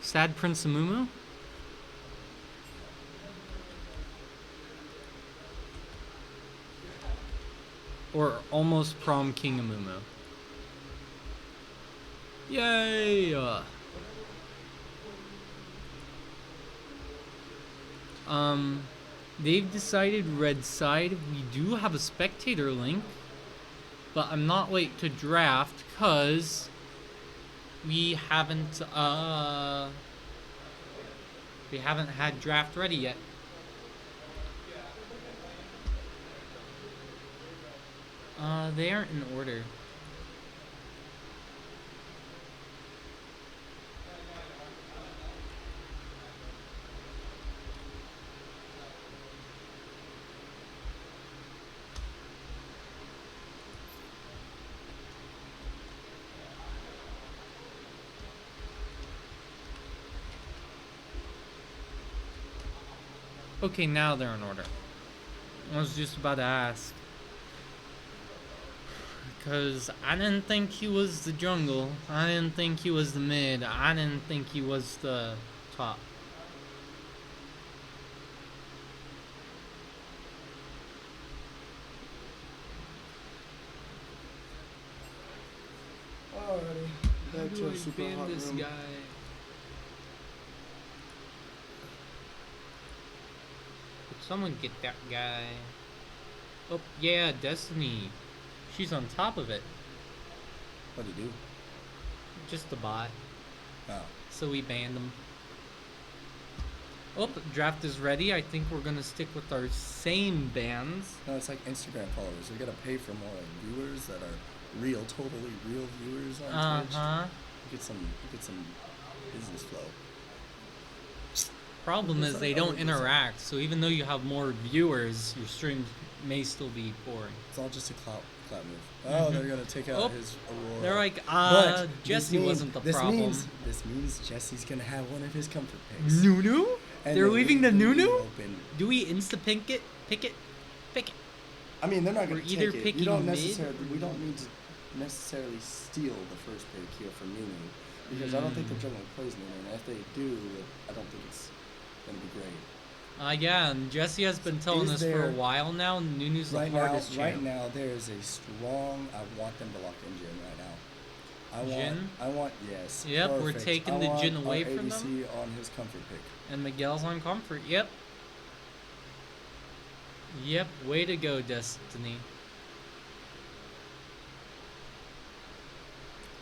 Sad Prince Amumu? Or almost Prom King Amumu. Yay! They've decided red side. We do have a spectator link, but I'm not late to draft because we haven't had draft ready yet. They aren't in order. Okay, now they're in order. I was just about to ask. Because I didn't think he was the jungle. I didn't think he was the mid. I didn't think he was the top. Alrighty. How Back do to I our super ban hot this room. guy? Could someone get that guy? Oh, yeah, Destiny. She's on top of it. What'd he do? Just a bot. Oh. So we banned him. Oh, draft is ready. I think we're gonna stick with our same bans. No, it's like Instagram followers. We gotta pay for more viewers that are real, totally real viewers on Twitch. Get some business flow. Problem It's is they like don't 100%. interact, so even though you have more viewers, your stream may still be boring. It's all just a clout move. Oh, they're gonna take out Oh, his Aurora. They're like, But this Jesse means- wasn't the this problem. This means Jesse's gonna have one of his comfort picks. Nunu? And They're leaving the leave Nunu? open. Do we insta pick it? Pick it? Pick it. I mean, they're not gonna We're either take it. picking You don't mid necessarily. or- We don't need to necessarily steal the first pick here from Nunu because I don't think the jungle plays Nunu, and if they do, I don't think it's gonna be great. Yeah, and Jesse has been telling Is us for a there- while now, Nunu's the Right now, hardest champ. there is a strong. I want them to lock in Jin right now. Jin? I want yes. Yep, we're perfect. taking I the want Jin away our from ADC on his comfort pick. And Miguel's on comfort. Yep. Yep, way to go, Destiny.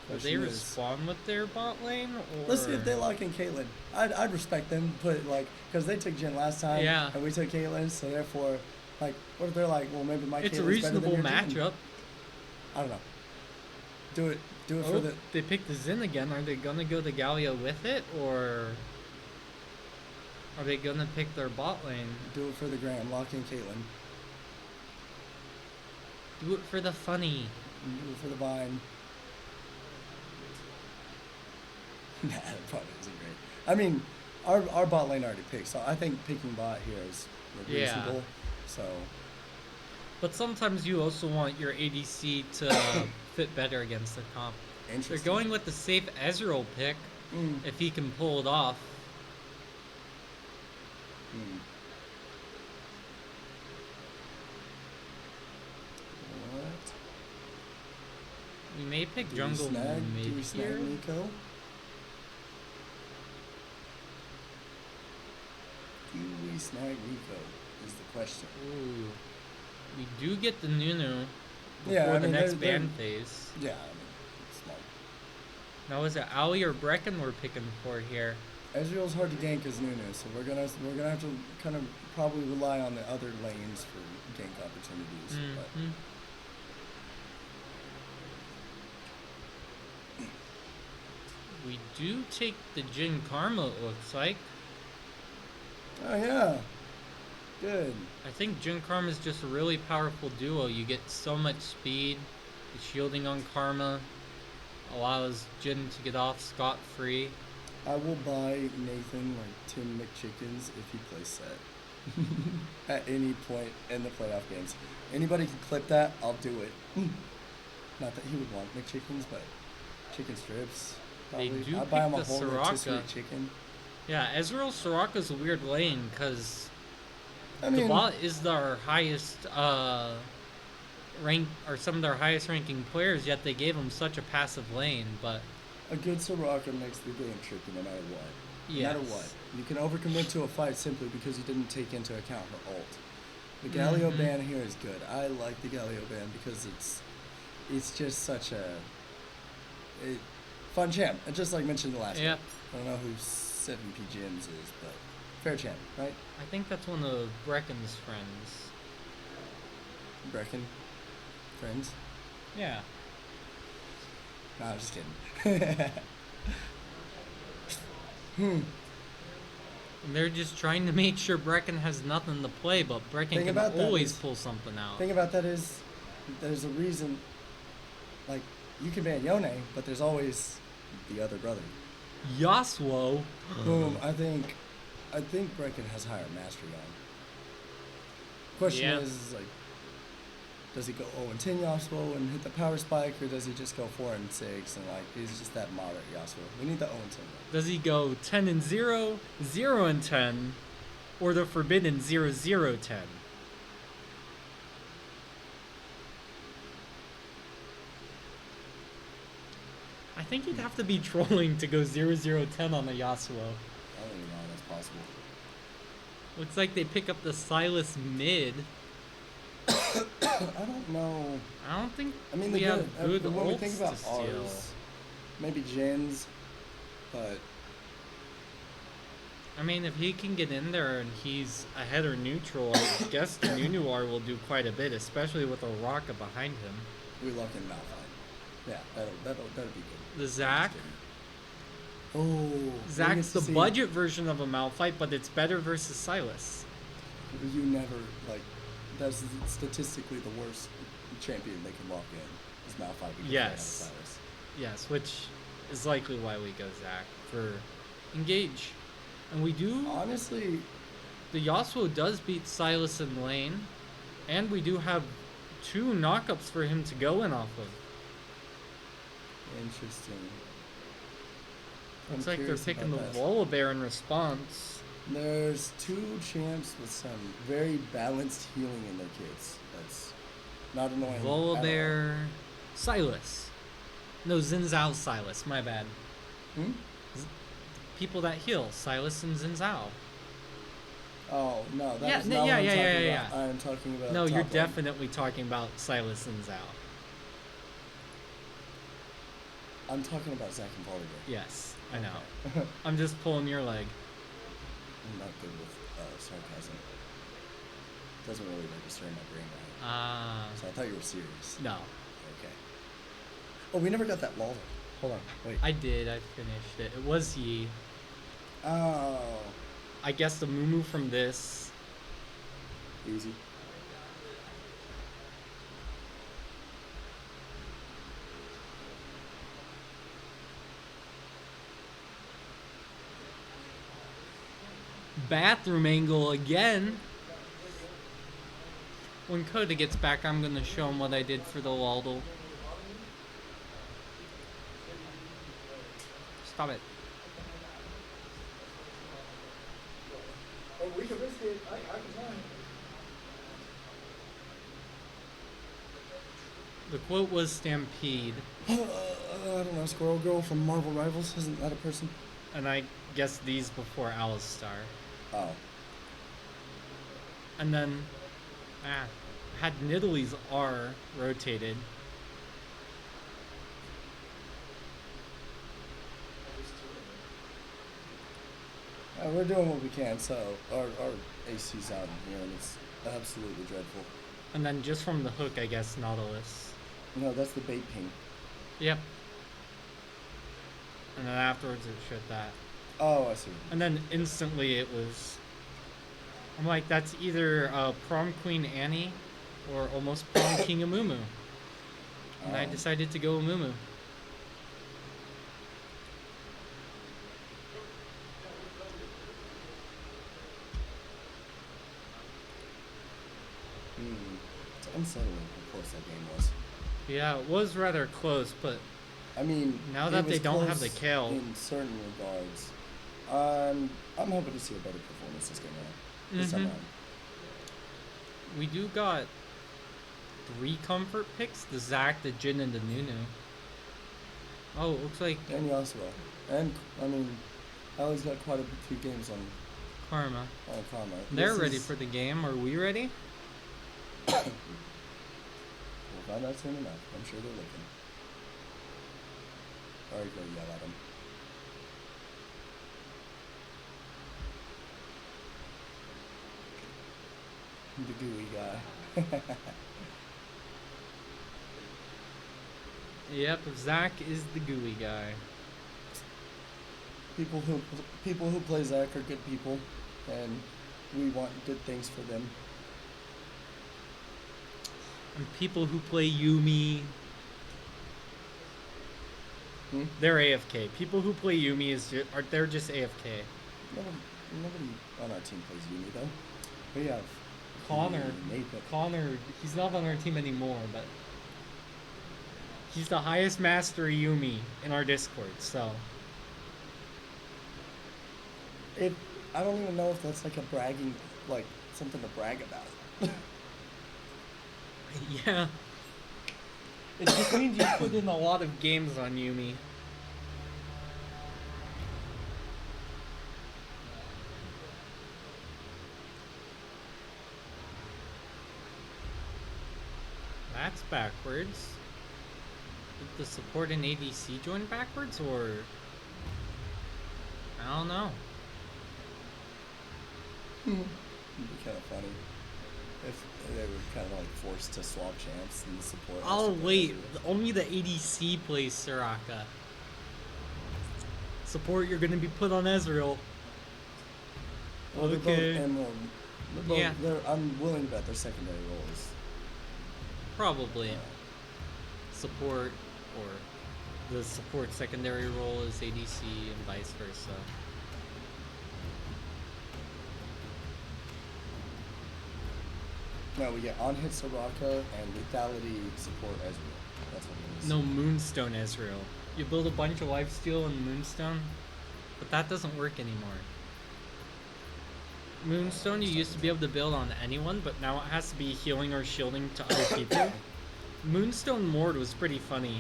Will they Question is- respond with their bot lane? Or... Let's see if they lock in Caitlyn. I'd respect them, but like, because they took Jin last time, Yeah. and we took Caitlyn, so therefore, like, what if they're like, well, maybe my It's a Caitlyn's better than reasonable your Jhin? matchup. I don't know. Do it for Oh, the. they picked the Zen again. Are they gonna go to Gallia with it, or are they gonna pick their bot lane? Do it for the gram. Lock in Caitlyn. Do it for the funny. Do it for the vine. Nah, that probably isn't great. I mean, our bot lane already picked, so I think picking bot here is Yeah. reasonable. So But sometimes you also want your ADC to fit better against their comp. They're interesting. going with the safe Ezreal pick Mm. if he can pull it off. Mm. What? We may pick Do jungle we snag? mid Do we snag here. Nico? Do we snag Nico? Is the question. Ooh. We do get the Nunu before Yeah, I the mean, next they're- ban phase. Yeah, I mean, it's smart. Now is it Ali or Brecken we're picking for here? Ezreal's hard to gank as Nunu, so we're gonna have to kind of probably rely on the other lanes for gank opportunities. But Mhm. We do take the Jin Karma, it looks like. oh yeah, good. I think Jin Karma is just a really powerful duo. You get so much speed. The shielding on Karma allows Jin to get off scot-free. I will buy Nathan like 10 McChickens if he plays set. at any point in the playoff games. Anybody can clip that, I'll do it. Not that he would want McChickens, but chicken strips. They Probably. do I'd buy pick him a the whole Sriracha. rotisserie chicken. Yeah, Ezreal Soraka's a weird lane because I mean, the bot is their highest rank, or some of their highest ranking players, yet they gave him such a passive lane. But a good Soraka makes the game tricky no matter what. No yes. matter what. You can overcommit to a fight simply because you didn't take into account her ult. The Galio Mhm. ban here is good. I like the Galio ban because it's just such a fun champ. And just like mentioned in the last Yep. one. I don't know who 7P Gyms is, but fair champ, right? I think that's one of Brecken's friends. Brecken. Friends? Yeah. Nah, I'm just kidding. And they're just trying to make sure Brecken has nothing to play, but Brecken Thing can about that always is- pull something out. Thing about that is, there's a reason. Like, you can ban Yone, but there's always the other brother. Yasuo. Boom. I think Brecken has higher mastery on. Question Yeah. is like, does he go 0-10 Yasuo and hit the power spike, or does he just go 4-6 and like he's just that moderate Yasuo? We need the 0-10. Does he go 10-0, 0-10, or the forbidden 0-0-10? I think you'd have to be trolling to go 0-0-10 on the Yasuo. I don't even know how that's possible. Looks like they pick up the Silas mid. I don't know. I don't think I mean, we the have good when we ults think about to steal. ours, maybe Jin's, but I mean, if he can get in there and he's ahead or neutral, I guess the Nunuar will do quite a bit, especially with a Rocka behind him. we luck in Malphite. Yeah, that'll be good. The Zac. Oh, Zac's the budget version of a Malphite, but it's better versus Silas. You never like. That's statistically the worst champion they can lock in is Malphite because they have Yes. Silas. Yes, which is likely why we go Zac for engage. And we do. Honestly, The Yasuo does beat Silas in lane, and we do have 2 knockups for him to go in off of. interesting. Looks I'm like they're curious picking the about that. Volibear in response. There's 2 champs with some very balanced healing in their kits. That's not annoying. at all. Volibear, Silas. No, Xin Silas. My bad. Hmm? People that heal, Silas and Xin Zhao. Oh no, that Yeah, is no, not yeah, what I'm yeah, talking yeah, about. yeah. I'm talking about. No, top you're lane. definitely talking about Silas and Zhao. I'm talking about Zac and Volibear. Yes, I know. Okay. I'm just pulling your leg. I'm not good with sarcasm. Doesn't really register in my brain right. So I thought you were serious. No. Okay. Oh, we never got that lol. Hold on. Wait. I did. I finished it. It was Yi. Oh. I guess the Mumu from this. Easy. Bathroom angle again. When Coda gets back, I'm going to show him what I did for the Waldle. Stop it. Oh, we can risk it. I can try. The quote was Stampede, I don't know. Squirrel Girl from Marvel Rivals. Isn't that a person? and I guessed these before Alistar. Oh. And then, had Nidalee's R rotated. We're doing what we can, so our AC's out in here, and it's absolutely dreadful. And then just from the hook, I guess, Nautilus. No, that's the bait ping. Yep. And then afterwards it showed that. Oh, I see. And then instantly it was... I'm like, that's either Prom Queen Annie or almost Prom King Amumu. And I decided to go Amumu. unsettling how close that game was. Yeah, it was rather close, but I mean, now it that they was don't have the close Kale. in certain regards, I'm hoping to see a better performance this game around. This time Mhm. around. We do got 3 comfort picks: the Zac, the Jin, and the Nunu. Oh, it looks like And Yasuo. And, I mean, Ellie's got quite a few games on Karma. Karma. They're This ready is- for the game. Are we ready? We'll find out soon enough. I'm sure they're looking. Or go yell at them. The gooey guy. Yep, Zac is the gooey guy. People who play Zac are good people, and we want good things for them. And people who play Yumi, they're AFK. People who play Yumi they're just AFK. Nobody on our team plays Yumi though. We have Connor, Nathan. Connor, he's not on our team anymore, but he's the highest master Yumi in our Discord. So I don't even know if that's like a bragging, like something to brag about. yeah, it just means you put in a lot of games on Yumi. That's backwards. Did the support and ADC join backwards, or I don't know. It'd be kind of funny if they were kind of like forced to swap champs and support. has Oh to go wait, everywhere. only the ADC plays Soraka. Support, you're gonna be put on Ezreal. Well, they're both Okay. emerald. They're both, Yeah. I'm willing to bet their secondary roles. Probably support, or the support secondary role is ADC and vice versa. No, we get on hit Soraka and lethality support Ezreal. That's what it is. No, Moonstone Ezreal. You build a bunch of lifesteal in Moonstone, but that doesn't work anymore. Moonstone you used to be able to build on anyone, but now it has to be healing or shielding to other people. Moonstone Mord was pretty funny.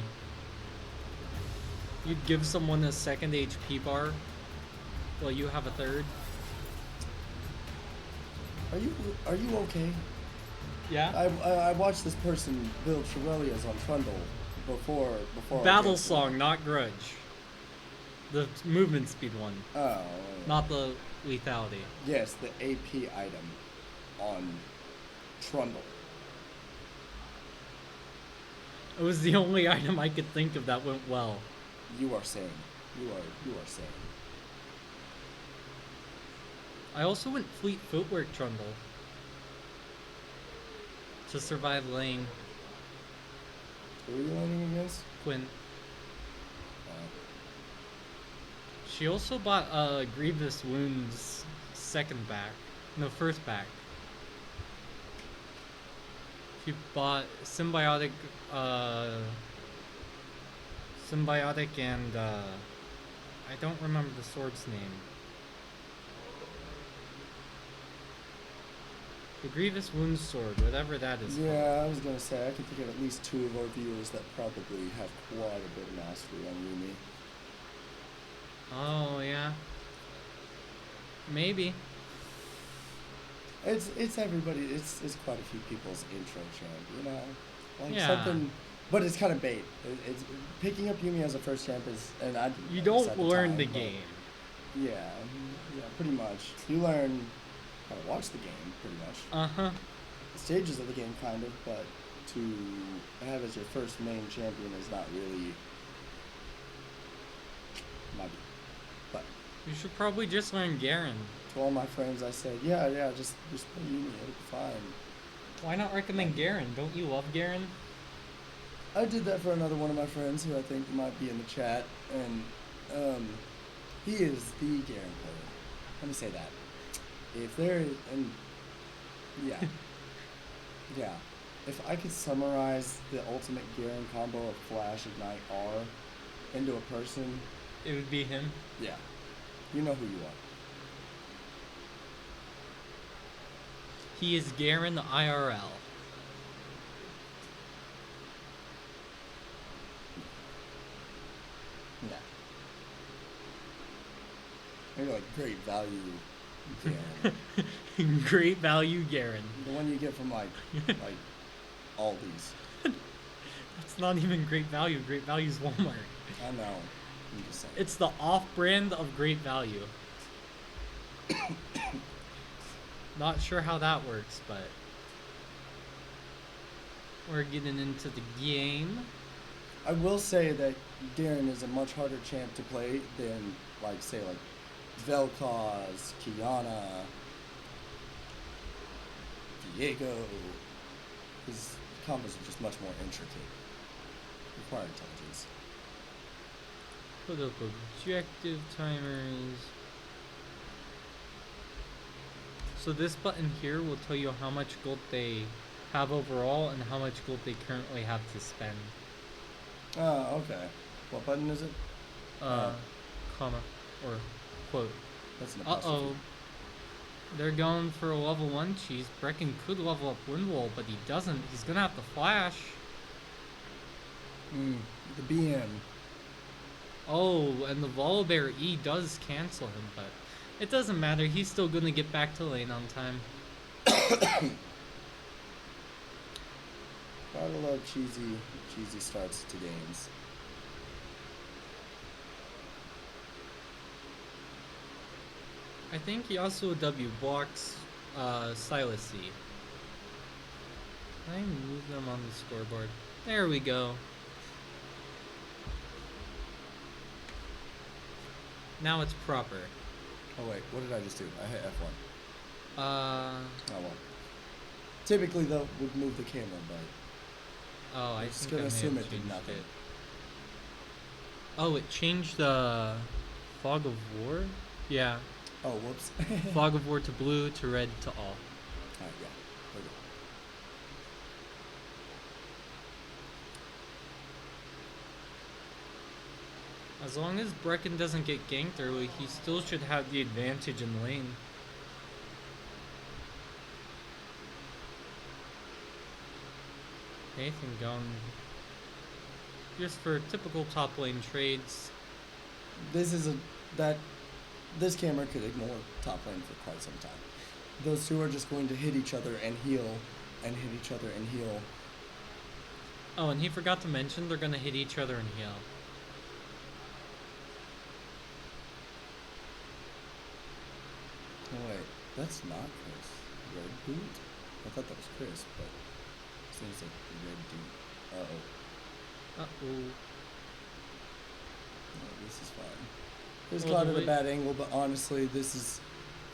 You'd give someone a second HP bar while you have a third. Are you okay? Yeah? I watched this person build Shirelias on Trundle before our Battle game. Song, not Grudge. The movement speed one, Oh. not the lethality. Yes, the AP item on Trundle. It was the only item I could think of that went well. You are sane. You are sane. I also went Fleet Footwork Trundle to survive lane. Who are you laning against? Quinn. Uh, She also bought Grievous Wounds second back. No, first back. She bought Symbiotic and I don't remember the sword's name. The Grievous Wounds sword, whatever that is called. yeah, I was gonna say I can think of at least 2 of our viewers that probably have quite a bit of mastery on Yumi. Oh yeah. Maybe. It's everybody. It's quite a few people's intro champ, you know, like Yeah. something. But it's kind of bait. It's picking up Yumi as a first champ is, and I. didn't You know this don't at the learn time, the but game. Yeah, pretty much. You learn how to watch the game, pretty much. Uh-huh. The stages of the game, kind of, but to have as your first main champion is not really my. But You should probably just learn Garen. to all my friends, I said, yeah, just play Yumi, it'll be fine. Why not recommend Garen? Don't you love Garen? I did that for another one of my friends who I think might be in the chat, and he is the Garen player. Let me say that. If there is, and yeah, yeah, If I could summarize the ultimate Garen combo of Flash, Ignite, R into a person, It would be him. yeah, you know who you are. He is Garen IRL. Yeah. Maybe like great value Garen. Great value Garen. The one you get from like Aldi's. That's not even great value. Great value is Walmart. I know. I'm just saying. It's the off-brand of great value. Not sure how that works, but we're getting into the game. I will say that Garen is a much harder champ to play than like say like Vel'Koz, Kiana, Diego. His combos are just much more intricate. Require intelligence. Put up objective timers. So this button here will tell you how much gold they have overall and how much gold they currently have to spend. Oh, okay. What button is it? Comma or quote. That's an Uh apostrophe. oh. They're going for a level 1 cheese. Brecken could level up Windwall, but he doesn't. He's gonna have to flash. The BM. Oh, and the Volibear E does cancel him, but it doesn't matter. He's still gonna get back to lane on time. Gotta love cheesy starts to games. I think Yasuo W blocks Silas C. Can I move them on the scoreboard? There we go. Now it's proper. Oh wait, what did I just do? I hit F1. Uh, Oh well. Typically though, would move the camera, but oh, I I'm just think I gonna may assume have it did changed nothing. it. Oh, it changed the Fog of War? Yeah. oh whoops. Fog of War to blue to red to all. Alright, yeah. Okay. As long as Brecken doesn't get ganked early, he still should have the advantage in lane. Nathan going just for typical top lane trades. This camera could ignore top lane for quite some time. Those two are just going to hit each other and heal, and hit each other and heal. Oh, and he forgot to mention they're gonna hit each other and heal. Oh wait, that's not Chris. Red boot? I thought that was Chris, but it seems like red boot. Uh-oh. No, this is fine. Chris Well, caught the at a way- bad angle, but honestly, this is.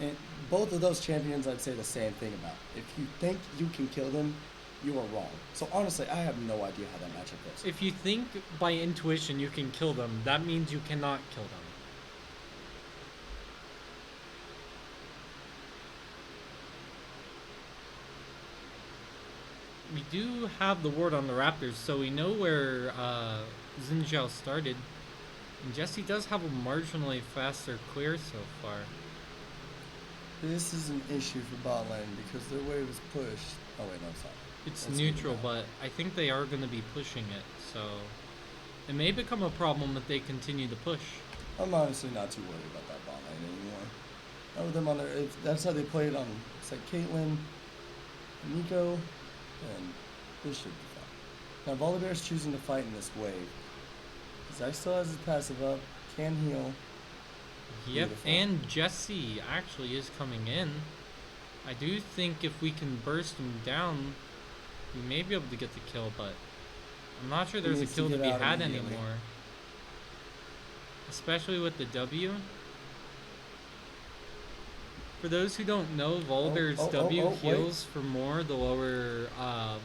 And both of those champions, I'd say the same thing about. If you think you can kill them, you are wrong. So honestly, I have no idea how that matchup goes. If you think by intuition you can kill them, that means you cannot kill them. We do have the ward on the Raptors, so we know where Xin Zhao started. And Jesse does have a marginally faster clear so far. This is an issue for bot lane because their wave is pushed. Oh wait, no, it's not. It's That's neutral, gonna be but I think they are going to be pushing it, so it may become a problem if they continue to push. I'm honestly not too worried about that bot lane anymore. Not with them on their. If that's how they play it on, it's like Caitlyn, Nico, and this should be fine. Now Volibear's choosing to fight in this wave. Zach still has his passive up, can heal. Yep, Beautiful. and Jesse actually is coming in. I do think if we can burst him down, we may be able to get the kill, but I'm not sure He there's a needs to kill to get be out had immediately. anymore. Especially with the W. For those who don't know, Volibear's W wait. heals for more the lower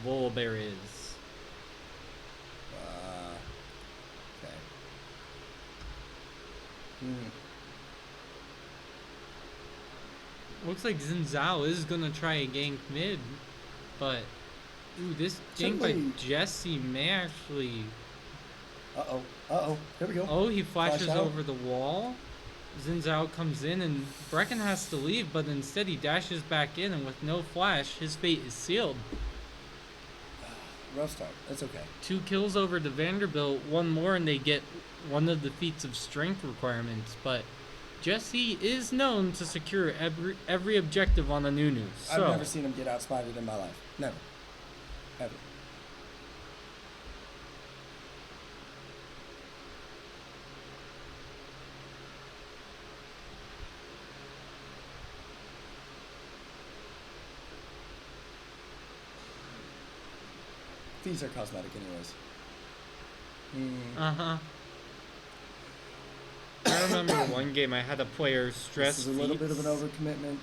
Volibear is. Okay. Looks like Xin Zhao is gonna try a gank mid, but Ooh, this gank by Certainly- Jesse may actually. Uh-oh. Here we go. Oh, he flashes out. over the wall. Xin Zhao comes in and Brecken has to leave, but instead he dashes back in, and with no flash, his fate is sealed. Rough start. That's okay. 2 kills over to Vanderbilt, 1 more, and they get one of the feats of strength requirements. But Jesse is known to secure every objective on the Nunu. So I've never seen him get outsmarted in my life. Never. Ever. These are cosmetic anyways. Uh-huh. I remember one game I had a player stress This is a little bit of feats. an overcommitment.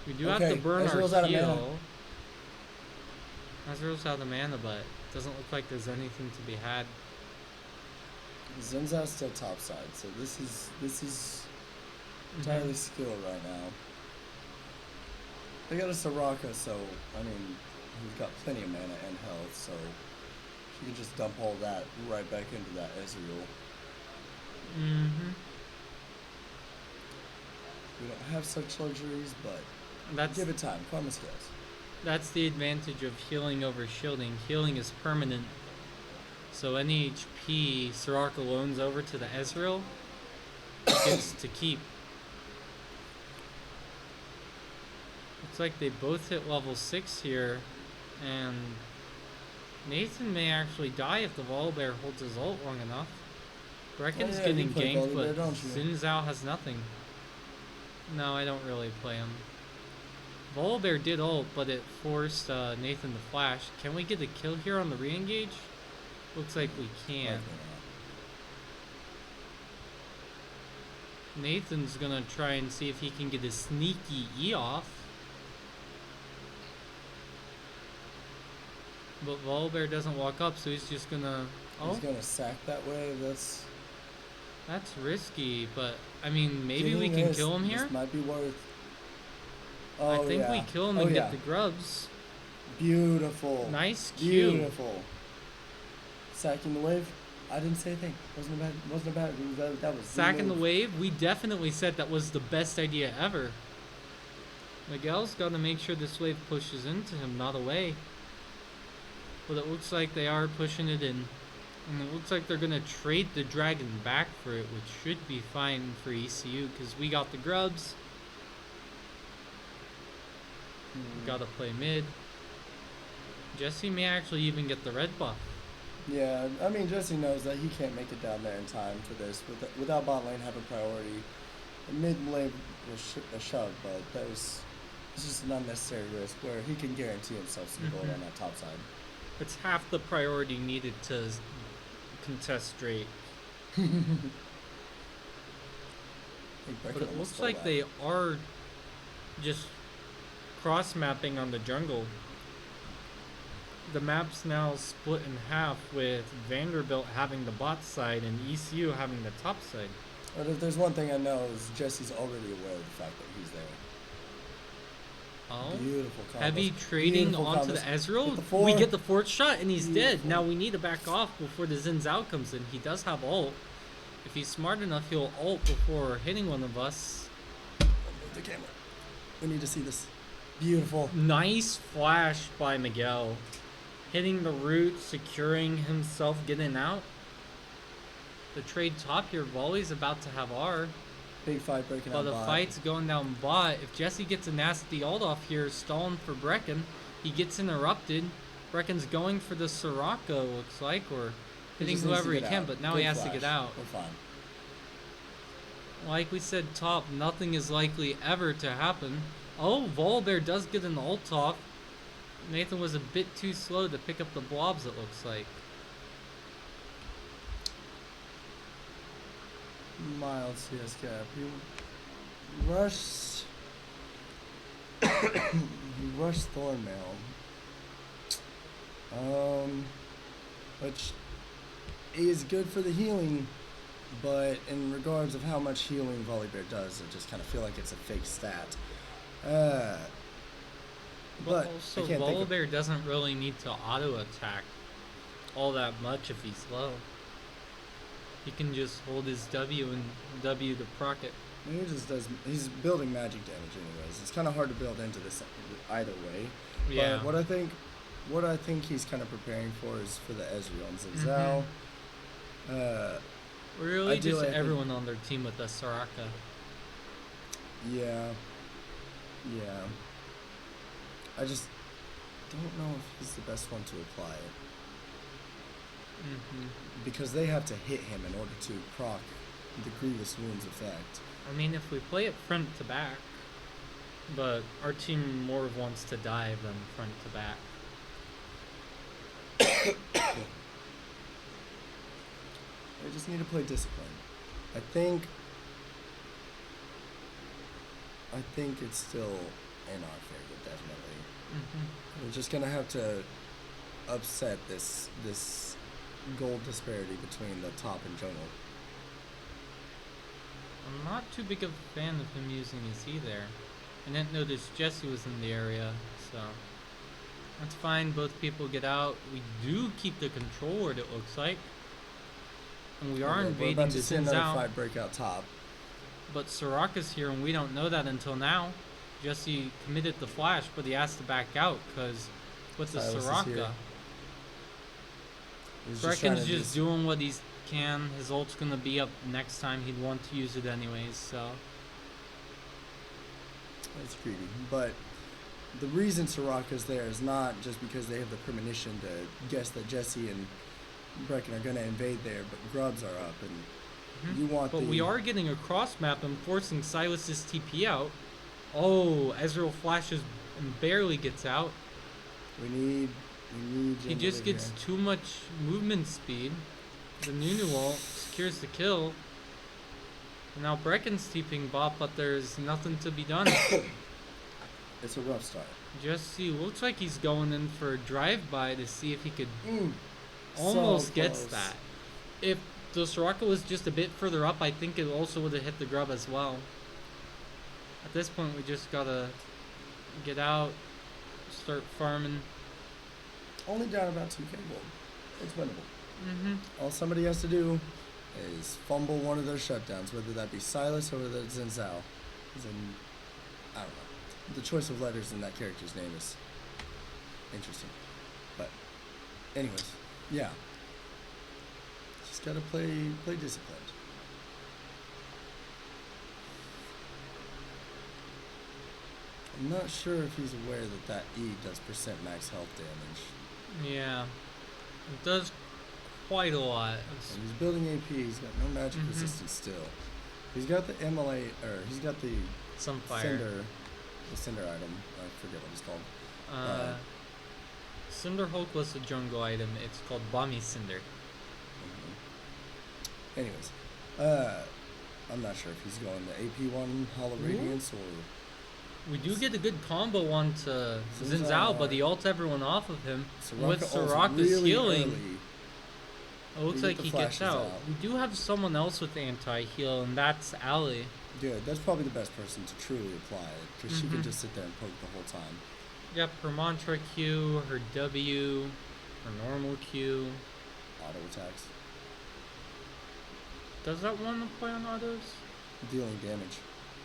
We do have Okay, to burn Ezreal's our out of mana. heal. Ezreal's out of mana, but it doesn't look like there's anything to be had. Xin Zhao's still topside, so this is entirely skill right now. They got a Soraka, so I mean, he's got plenty of mana and health, so she can just dump all that right back into that Ezreal. Mm-hmm. We don't have such luxuries, but That's give it time. Karma skills. That's the advantage of healing over shielding. Healing is permanent. So any HP Soraka loans over to the Ezreal gets to keep. Looks like they both hit level 6 here, and Nathan may actually die if the Volibear holds his ult long enough. Brecken's Oh, yeah, you getting play ganked, Volibear, but don't you? Xin Zhao has nothing. No, I don't really play him. Volibear did ult, but it forced Nathan to flash. Can we get a kill here on the re-engage? Looks like we can. Likely not. Nathan's gonna try and see if he can get his sneaky E off. But Volibear doesn't walk up, so he's just gonna... Oh, He's gonna sack that way. That's risky, but I mean, maybe we getting can this- kill him here? This might be worth. I Oh, think yeah. we kill him Oh, and yeah. get the grubs. Beautiful. Nice Q. Beautiful. Sacking the wave. I didn't say a thing. Wasn't a bad. That was Sacking the move. wave, we definitely said that was the best idea ever. Miguel's got to make sure this wave pushes into him, not away. But it looks like they are pushing it in. And it looks like they're going to trade the dragon back for it, which should be fine for ECU, because we got the grubs. We got to play mid. Jesse may actually even get the red buff. Yeah, I mean Jesse knows that he can't make it down there in time for this without bot lane having priority. The mid lane was a shove, but it's just an unnecessary risk where he can guarantee himself some gold on that top side. It's half the priority needed to contest straight. But it looks like they are just cross-mapping on the jungle. The map's now split in half, with Vanderbilt having the bot side and ECU having the top side. But if there's one thing I know is Jesse's already aware of the fact that he's there. Oh, Beautiful combos. heavy trading Beautiful onto the combos. Ezreal. Get the four. We get the 4th shot and he's dead. Beautiful. Now we need to back off before the Xin Zhao comes in. He does have ult. If he's smart enough, he'll ult before hitting one of us. Move the camera. We need to see this. Beautiful. Nice flash by Miguel. Hitting the root, securing himself, getting out. The trade top here, Volley's about to have R. Big fight breaking But out the bot. fight's going down bot. If Jesse gets a nasty ult off here, stalling for Brecken, he gets interrupted. Brecken's going for the Soraka, looks like, or He hitting just needs to whoever he get can, out. but now Good he has to flash. get out. We're fine. Like we said, top, nothing is likely ever to happen. Oh, Volibear does get an ult off. Nathan was a bit too slow to pick up the blobs, it looks like. Mild CS gap. He rushed. He rushed Thornmail. Which is good for the healing, but in regards of how much healing Volibear does, I just kind of feel like it's a fake stat. But But also, I can't think of. Volibear doesn't really need to auto attack all that much if he's low. He can just hold his W and W to proc it. He just does. He's building magic damage anyways. It's kind of hard to build into this either way. Yeah. But what I think he's kind of preparing for is for the Ezreal and Zinzao. Really, ideally, just I think- everyone on their team with the Soraka. Yeah. I just don't know if he's the best one to apply it because they have to hit him in order to proc the grievous wounds effect. I mean, if we play it front to back, but our team more wants to dive than front to back. They just need to play discipline. I think it's still in our favor, definitely. We're just gonna have to upset this gold disparity between the top and jungle. I'm not too big of a fan of him using his E there. I didn't notice Jesse was in the area, so that's fine. Both people get out. We do keep the control word, it looks like. And we are Okay, we're invading about the to see another Zinzao. fight break out top. But Soraka's here, and we don't know that until now. Jesse committed the flash, but he has to back out because with the Silas is Soraka, here. He's just trying Brecken's to just doing what he can. His ult's gonna be up next time. He'd want to use it anyways, so. That's greedy. But the reason Soraka's there is not just because they have the premonition to guess that Jesse and Brecken are going to invade there, but grubs are up, and you want But the... we are getting a cross map and forcing Silas's TP out. Oh, Ezreal flashes and barely gets out. We need He just Jindal gets here. too much movement speed. The Nunu ult secures the kill. And now Brecken's TPing bot, but there's nothing to be done. It's a rough start. Jesse looks like he's going in for a drive-by to see if he could So almost gets close. that. If the Soraka was just a bit further up, I think it also would have hit the grub as well. At this point, we just gotta get out, start farming. Only down about 2k gold. It's winnable. Mm-hmm. All somebody has to do is fumble one of their shutdowns, whether that be Silas or whether it's Zinzao. I don't know. The choice of letters in that character's name is interesting. But, anyways, yeah. Just gotta play disciplined. I'm not sure if he's aware that E does percent max health damage. Yeah. It does quite a lot. And he's building AP, he's got no magic resistance still. He's got the MLA, or he's got the Some fire. Cinder item. I forget what it's called. Cinder Hulk was a jungle item. It's called Bomby Cinder. Anyways, I'm not sure if he's going the AP one, Hall of Radiance, or We do get a good combo onto Zinzao, but he ults everyone off of him. With ults Soraka's really healing, early. it looks We like get he the gets flashes out. out. We do have someone else with anti-heal, and that's Ali. Good, that's probably the best person to truly apply it, because she can just sit there and poke the whole time. Yep, her mantra Q, her W, her normal Q. Auto attacks. Does that one apply on autos? Dealing damage.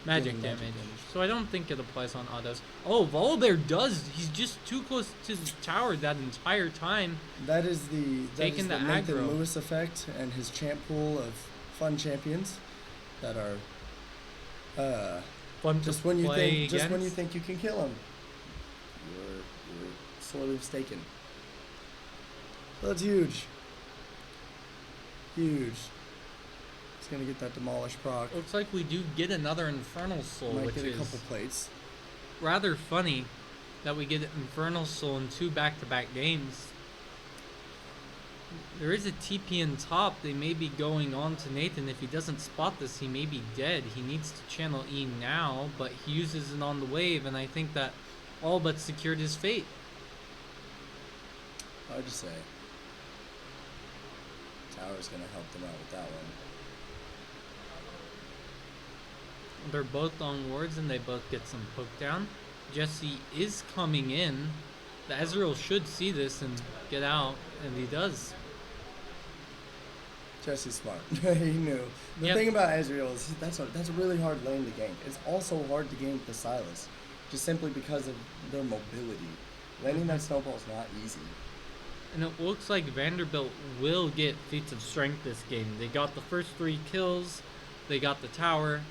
Magic Dealing damage. magic damage. So I don't think it applies on autos. Oh, Volibear does. He's just too close to the tower that entire time. That is the Taking the Nathan aggro. Lewis effect and his champ pool of fun champions that are Fun just to when you play think you can kill him, you're sorely mistaken. So that's huge. Huge. He's gonna get that demolish proc. Looks like we do get another Infernal Soul, Might which get a is couple plates. rather funny that we get Infernal Soul in 2 back-to-back games. There is a TP in top. They may be going on to Nathan. If he doesn't spot this, he may be dead. He needs to channel E now, but he uses it on the wave, and I think that all but secured his fate. Hard to say. Tower's gonna help them out with that one. They're both on wards, and they both get some poke down. Jesse is coming in. The Ezreal should see this and get out, and he does. Jesse's smart. He knew. The Yep. thing about Ezreal is that's a really hard lane to gank. It's also hard to gank the Silas, just simply because of their mobility. Laning that snowball is not easy. And it looks like Vanderbilt will get feats of strength this game. They got the first 3 kills, they got the tower,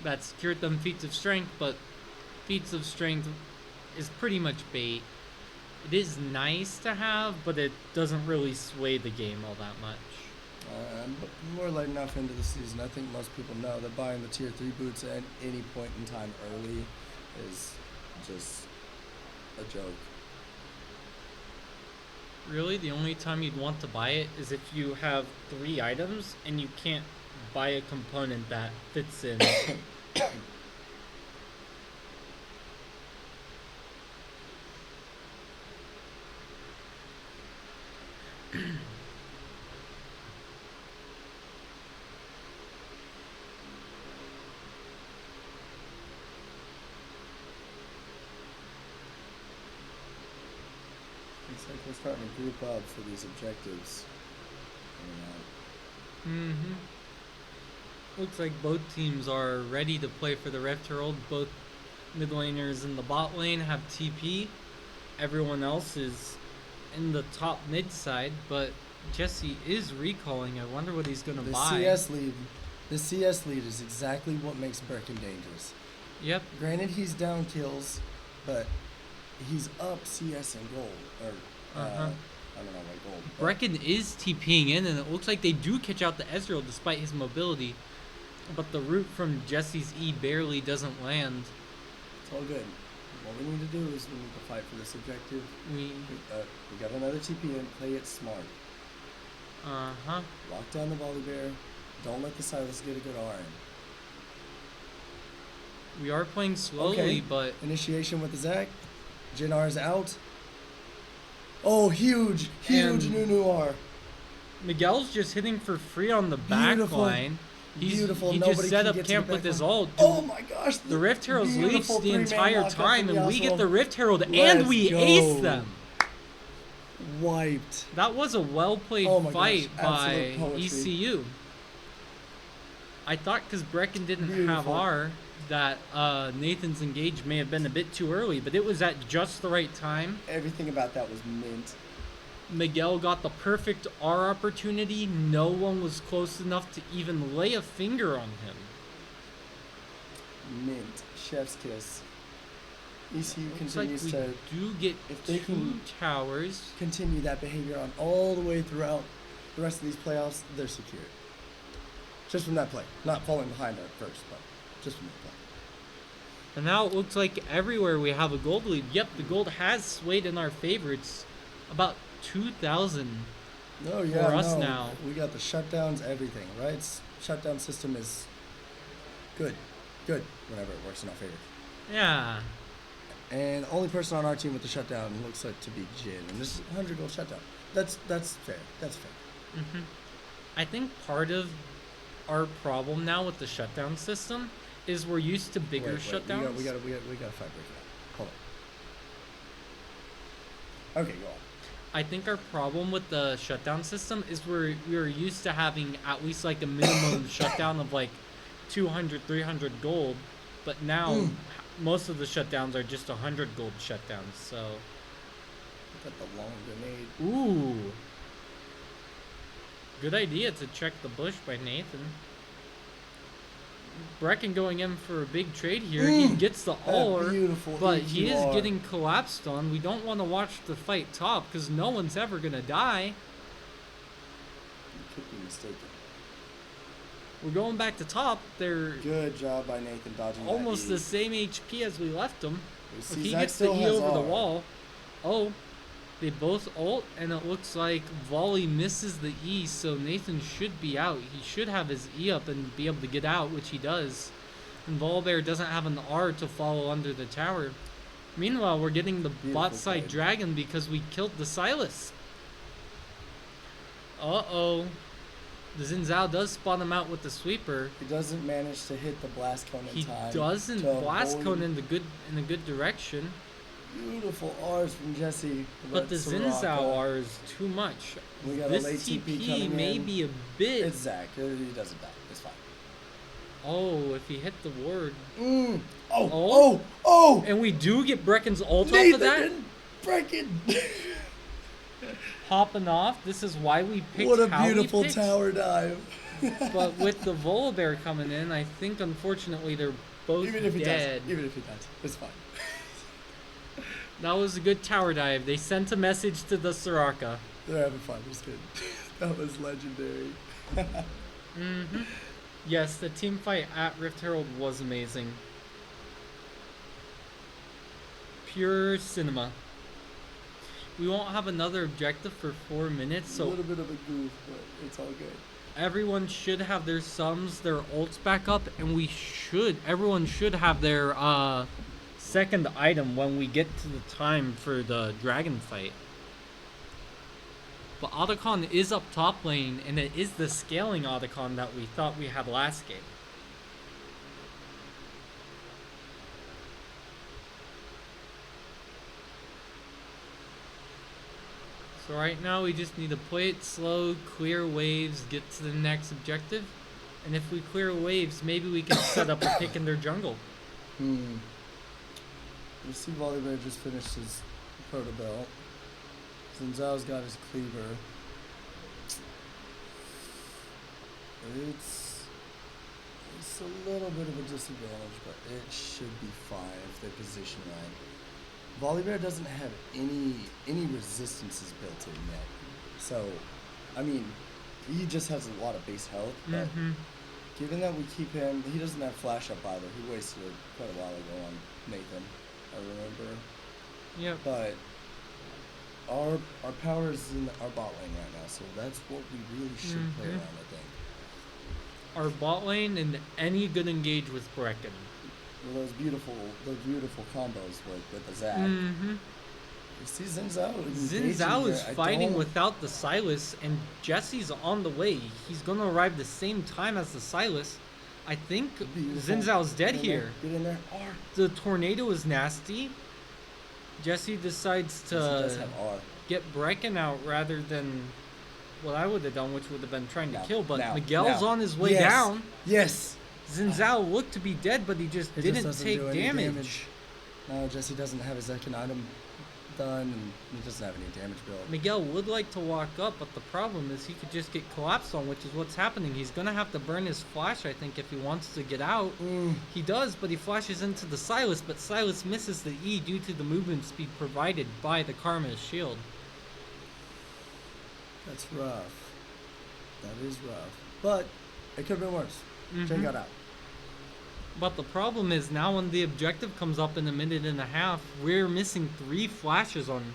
that secured them feats of strength, but feats of strength is pretty much bait. It is nice to have, but it doesn't really sway the game all that much. But we're late enough into the season. I think most people know that buying the tier 3 boots at any point in time early is just a joke. Really, the only time you'd want to buy it is if you have 3 items and you can't buy a component that fits in. It's like we're starting to group up for these objectives. Mm-hmm. Looks like both teams are ready to play for the Rift Herald. Both mid laners in the bot lane have TP. Everyone else is in the top mid side, but Jesse is recalling. I wonder what he's gonna The buy. CS lead is exactly what makes Brecken dangerous. Yep. Granted, he's down kills, but he's up CS and gold. Or, Uh-huh. I don't know what gold. but Brecken is TPing in, and it looks like they do catch out the Ezreal despite his mobility. But the root from Jesse's E barely doesn't land. It's all good. What we need to do is we need to fight for this objective. We We got another TP in. Play it smart. uh-huh. Lock down the volley bear. Don't let the Silas get a good R in. We are playing slowly, Okay. but Initiation with the Zac. Jin R is out. Oh, huge And- new R. Miguel's just hitting for free on the back Beautiful. line. Beautiful. He Nobody just set can up get to camp the with back his line. ult. Oh my gosh. The Rift Heralds leads beautiful the three-man entire lockup time, from and we get Yasuo. the Rift Herald, and Let's we go. ace them. Wiped. That was a well-played Oh my fight gosh, by absolute poetry. ECU. I thought because Brecken didn't have Beautiful. R, that Nathan's engage may have been a bit too early, but it was at just the right time. Everything about that was mint. Miguel got the perfect R opportunity. No one was close enough to even lay a finger on him. Mint. Chef's kiss. ECU Looks like continues we to do get if they 2 can- towers. continue that behavior on all the way throughout the rest of these playoffs. They're secure. Just from that play. Not falling behind at first, but just from that play. And now it looks like everywhere we have a gold lead. Yep, the gold has swayed in our favor. It's about 2,000. No, yeah, For us no. now. We got the shutdowns, everything, right? Shutdown system is good. Good whenever it works in our favor. Yeah. And the only person on our team with the shutdown looks like to be Jin. And this is a 100 goal shutdown. That's fair. That's fair. hmm I think part of our problem now with the shutdown system is we're used to bigger Wait, shutdowns. We gotta fight break it up. Hold on. Okay, go on. I think our problem with the shutdown system is we're used to having at least like a minimum shutdown of like 200, 300 gold, but now most of the shutdowns are just 100 gold shutdowns. So, Got the long grenade. ooh, good idea to check the bush by Nathan. Brecken going in for a big trade here. He gets the ore, beautiful but he is EQR. getting collapsed on. We don't want to watch the fight top because no one's ever gonna die. You could be mistaken. We're going back to top. They're Good job by Nathan dodging almost that the same HP as we left them. We If see he Zac gets the still E has over the R. wall. Oh, they both ult, and it looks like Volley misses the E, so Nathan should be out. He should have his E up and be able to get out, which he does. And Volbear doesn't have an R to follow under the tower. Meanwhile, we're getting the Beautiful bot side play. dragon because we killed the Silas. Uh-oh. The Xin Zhao does spot him out with the sweeper. He doesn't manage to hit the blast cone in He time. doesn't to blast avoid cone in a good direction. Beautiful R's from Jesse. But the Xin Zhao R is too much. We got a This late TP TP coming may in. be a bit. It's Zach. He doesn't die. It's fine. Oh, if he hit the ward. Oh, Oh. oh, oh! And we do get Brecken's ult off Nathan of that. didn't break it. Hopping off. This is why we picked What a how we beautiful picked. tower dive. But with the Volibear coming in, I think unfortunately they're both Even if he dead. does, even if he does, it's fine. That was a good tower dive. They sent a message to the Soraka. They're having fun. It's good. That was legendary. Mm-hmm. Yes, the team fight at Rift Herald was amazing. Pure cinema. We won't have another objective for 4 minutes, A so little bit of a goof, but it's all good. everyone should have their sums, their ults back up, and everyone should have their second item when we get to the time for the dragon fight. But Otacon is up top lane, and it is the scaling Otacon that we thought we had last game. So right now we just need to play it slow, clear waves, get to the next objective. And if we clear waves, maybe we can set up a pick in their jungle. You see Volibear just finished his Proto Belt. Xin Zhao's got his cleaver. It's a little bit of a disadvantage, but it should be fine if they're position right. Volibear doesn't have any resistances built in yet. So, I mean, he just has a lot of base health, but given that we keep him, he doesn't have flash up either. He wasted it quite a while ago on Nathan, I remember. Yep. But our power is in our bot lane right now, so that's what we really should play around, I think. Our bot lane and any good engage with Brecken. Well, those beautiful combos with the Zach. You see Xin Zhao Xin Zhao is fighting without the Silas, and Jesse's on the way. He's gonna arrive the same time as the Silas. I think Xin Zhao's dead here. Get in there. R. The tornado is nasty. Jesse decides Yes, he does to have R. get Brecken out rather than what I would have done, which would have been trying to kill. But Now, Miguel's now. on his way Yes. down. Yes. Xin Zhao looked to be dead, but he just He didn't doesn't take do any damage. No, Jesse doesn't have his second item done, and he doesn't have any damage built. Miguel would like to walk up, but the problem is he could just get collapsed on, which is what's happening. He's going to have to burn his flash, I think, if he wants to get out. He does, but he flashes into the Silas, but Silas misses the E due to the movement speed provided by the Karma's shield. That's rough. That is rough. But it could have been worse. Jane got out. But the problem is now when the objective comes up in a minute and a half, we're missing 3 flashes on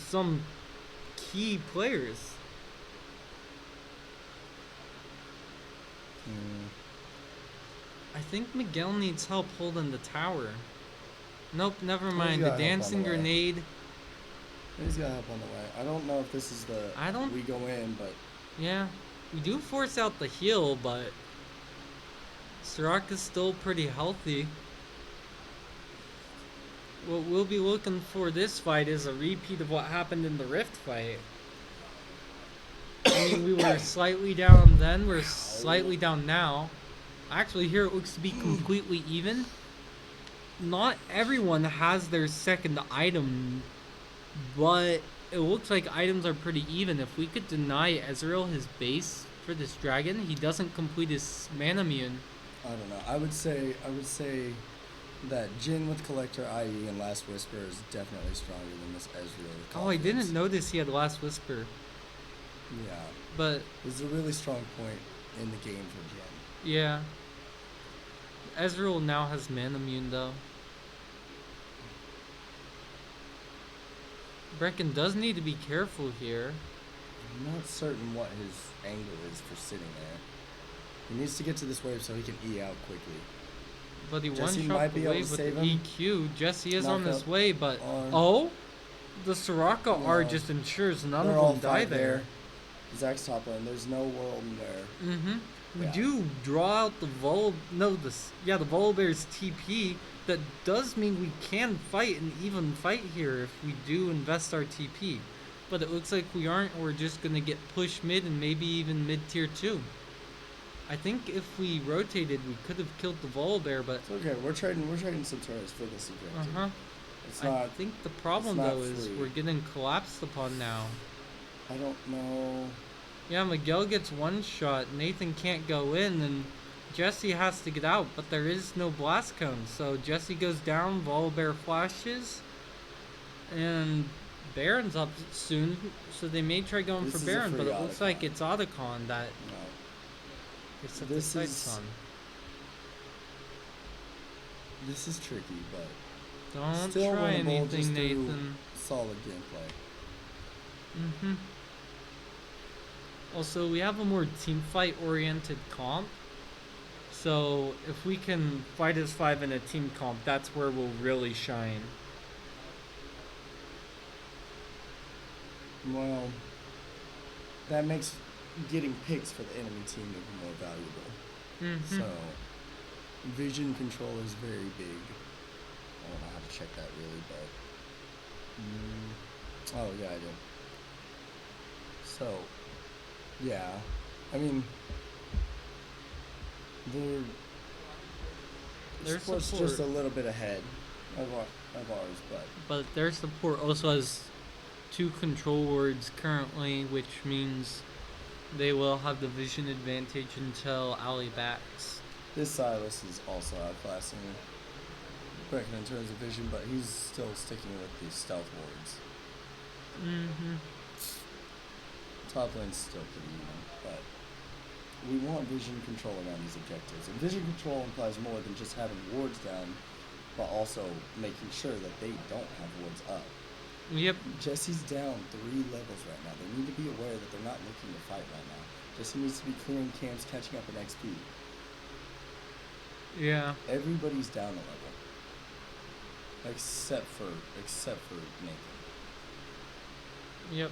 some key players. I think Miguel needs help holding the tower. Nope, never mind. The got help on dancing the way. grenade. He's got help on the way. I don't know if this is the we go in, but Yeah, we do force out the heal, but Soraka's still pretty healthy. What we'll be looking for this fight is a repeat of what happened in the Rift fight. I mean, we were slightly down then, we're slightly down now. Actually, here it looks to be completely even. Not everyone has their second item, but it looks like items are pretty even. If we could deny Ezreal his base for this dragon, he doesn't complete his mana mune. I don't know. I would say that Jin with Collector, IE, and Last Whisper is definitely stronger than this Ezreal. Oh, I didn't notice he had Last Whisper. Yeah. But It's a really strong point in the game for Jin. yeah. Ezreal now has mana mune though. Brecken does need to be careful here. I'm not certain what his angle is for sitting there. He needs to get to this wave so he can E out quickly. But he Jesse one-shot might the be able wave to with save the him. EQ. Jesse is on Knock his up way, but R. oh, the Soraka R No. just ensures none They're of all them die five there. Zach's top lane. There's no world in there. Mm-hmm. We Yeah. do draw out the the Volibear's TP. That does mean we can fight and even fight here if we do invest our TP. But it looks like we aren't. We're just gonna get pushed mid and maybe even mid tier 2. I think if we rotated, we could have killed the Volibear, but It's okay. We're trading some turrets for this objective. It's I not. think the problem not though is free. we're getting collapsed upon now. I don't know. Yeah, Miguel gets one shot. Nathan can't go in, and Jesse has to get out. But there is no blast cone, so Jesse goes down. Volibear flashes, and Baron's up soon, so they may try going This for is a Baron. But free it looks Otacon. like it's Otacon that No. they set the This sights is- on. This is tricky, but Don't still try winnable anything, just through Nathan. solid gameplay. Mm-hmm. Also, we have a more team fight oriented comp. So if we can fight as 5 in a team comp, that's where we'll really shine. Well, that makes getting picks for the enemy team even more valuable. Mm-hmm. So, vision control is very big. I don't know how to check that really, but oh yeah, I do. So, yeah, I mean, Their sport's support- just a little bit ahead of ours, But their support also has 2 control wards currently, which means they will have the vision advantage until Ali backs. this Silas is also outclassing Brecken in terms of vision, but he's still sticking with the stealth wards. Mm-hmm. Top lane's still pretty even, but we want vision control around these objectives. And vision control implies more than just having wards down, but also making sure that they don't have wards up. Yep. Jesse's down 3 levels right now. They need to be aware that they're not looking to fight right now. Jesse needs to be clearing camps, catching up in XP. Yeah. Everybody's down a level. Except for Nathan. Yep.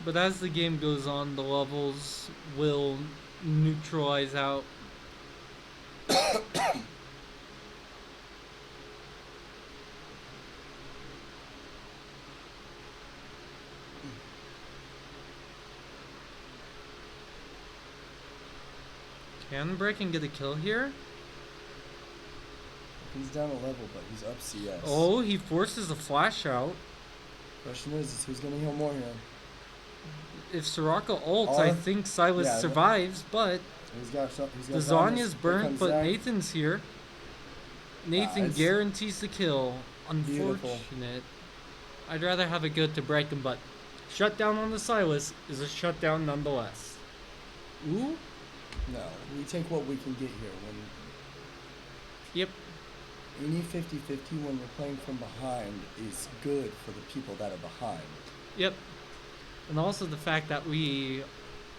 But as the game goes on, the levels will neutralize out. Can Brecken get a kill here? He's down a level, but he's up CS. Oh, he forces a flash out. Question is who's gonna heal more here? If Soraka ults, I think Silas yeah, survives, but He's got the Zanya's Zanya's burnt, but Nathan's here. Nathan it's guarantees the kill. beautiful. Unfortunate. I'd rather have it go to Brecken, but shutdown on the Silas is a shutdown nonetheless. Ooh. No, we take what we can get here. When Yep. any 50-50 when we're playing from behind is good for the people that are behind. Yep. And also the fact that we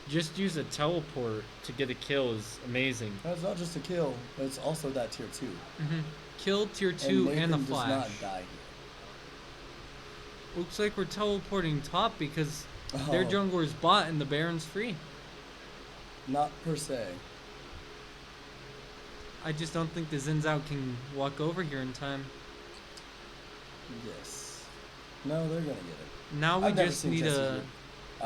just use a teleport to get a kill is amazing. That's not just a kill, but it's also that tier 2. Mm-hmm. Kill tier 2 and and a Nathan flash. does not die here. Looks like we're teleporting top because their jungler's bot and the Baron's free. Not per se. I just don't think the Xin Zhao can walk over here in time. Yes. No, they're gonna get it. Now we I've never just seen need Jesse a. here.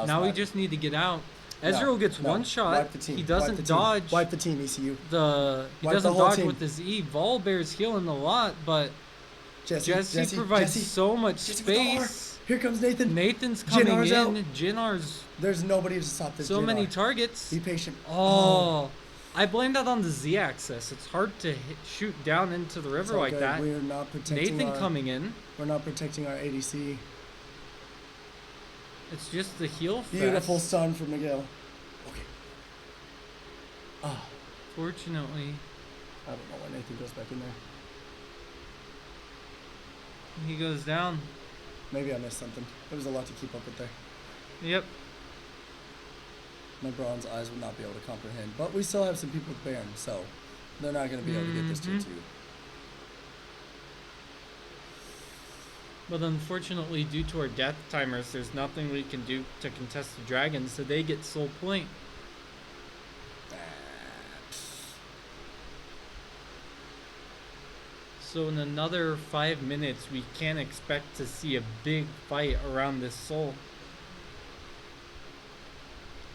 Now we Outside. just need to get out. No, Ezreal gets no. one shot. Wipe the team. He Wipe doesn't the team. dodge. Wipe the team, ECU. He Wipe the doesn't whole dodge team. with his E. Volibear's healing a lot, but Jesse provides Jesse. so much Jesse with the R. space. Here comes Nathan. Nathan's coming Jinnar's in. out. Jinnar's There's nobody to stop this. so Jinnar. many targets. Be patient. Oh, I blame that on the Z axis. It's hard to shoot down into the It's river all like good. that. We're not protecting Nathan our, coming in. We're not protecting our ADC. It's just the heal fest. Beautiful stun from Miguel. Okay. Ah, Fortunately, I don't know why Nathan goes back in there. he goes down. Maybe I missed something. There was a lot to keep up with there. Yep. My bronze eyes would not be able to comprehend. But we still have some people with Baron, so they're not going to be able to get this tier Mhm. 2. But unfortunately, due to our death timers, there's nothing we can do to contest the dragon, so they get sole point. So in another 5 minutes, we can expect to see a big fight around this soul.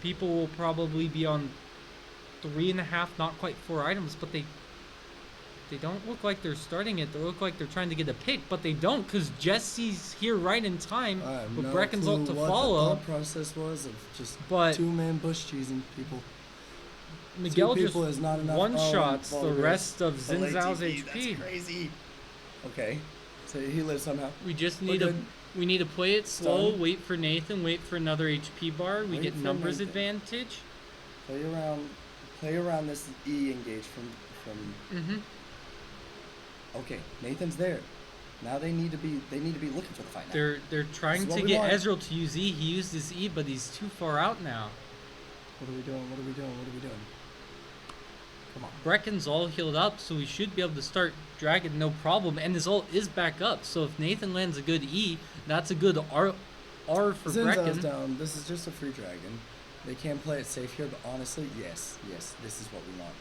People will probably be on 3.5, not quite 4 items, but they don't look like they're starting it. They look like they're trying to get a pick, but they don't, because Jesse's here right in time. I have But no Brecken's clue up to what follow. the thought process was of just But 2-man bush cheesing people. Miguel Two just people is not enough. one-shots the Vulgar. rest of Full Zinzao's ATP, HP. That's crazy. Okay, so he lives somehow. We just We're need to good. we need to play it slow. Stun. Wait for Nathan. Wait for another HP bar. We Wait get for numbers Nathan. advantage. Play around this E engage from. Mm-hmm. Okay, Nathan's there. Now they need to be looking for the fight. Now. They're trying what to we get want. Ezreal to use E. He used his E, but he's too far out now. What are we doing? What are we doing? What are we doing? Come on. Brecken's all healed up, so we should be able to start Dragon no problem. And his ult is back up, so if Nathan lands a good E, that's a good R for Zinzao's Brecken. down. This is just a free dragon. They can play it safe here, but honestly, yes, this is what we want.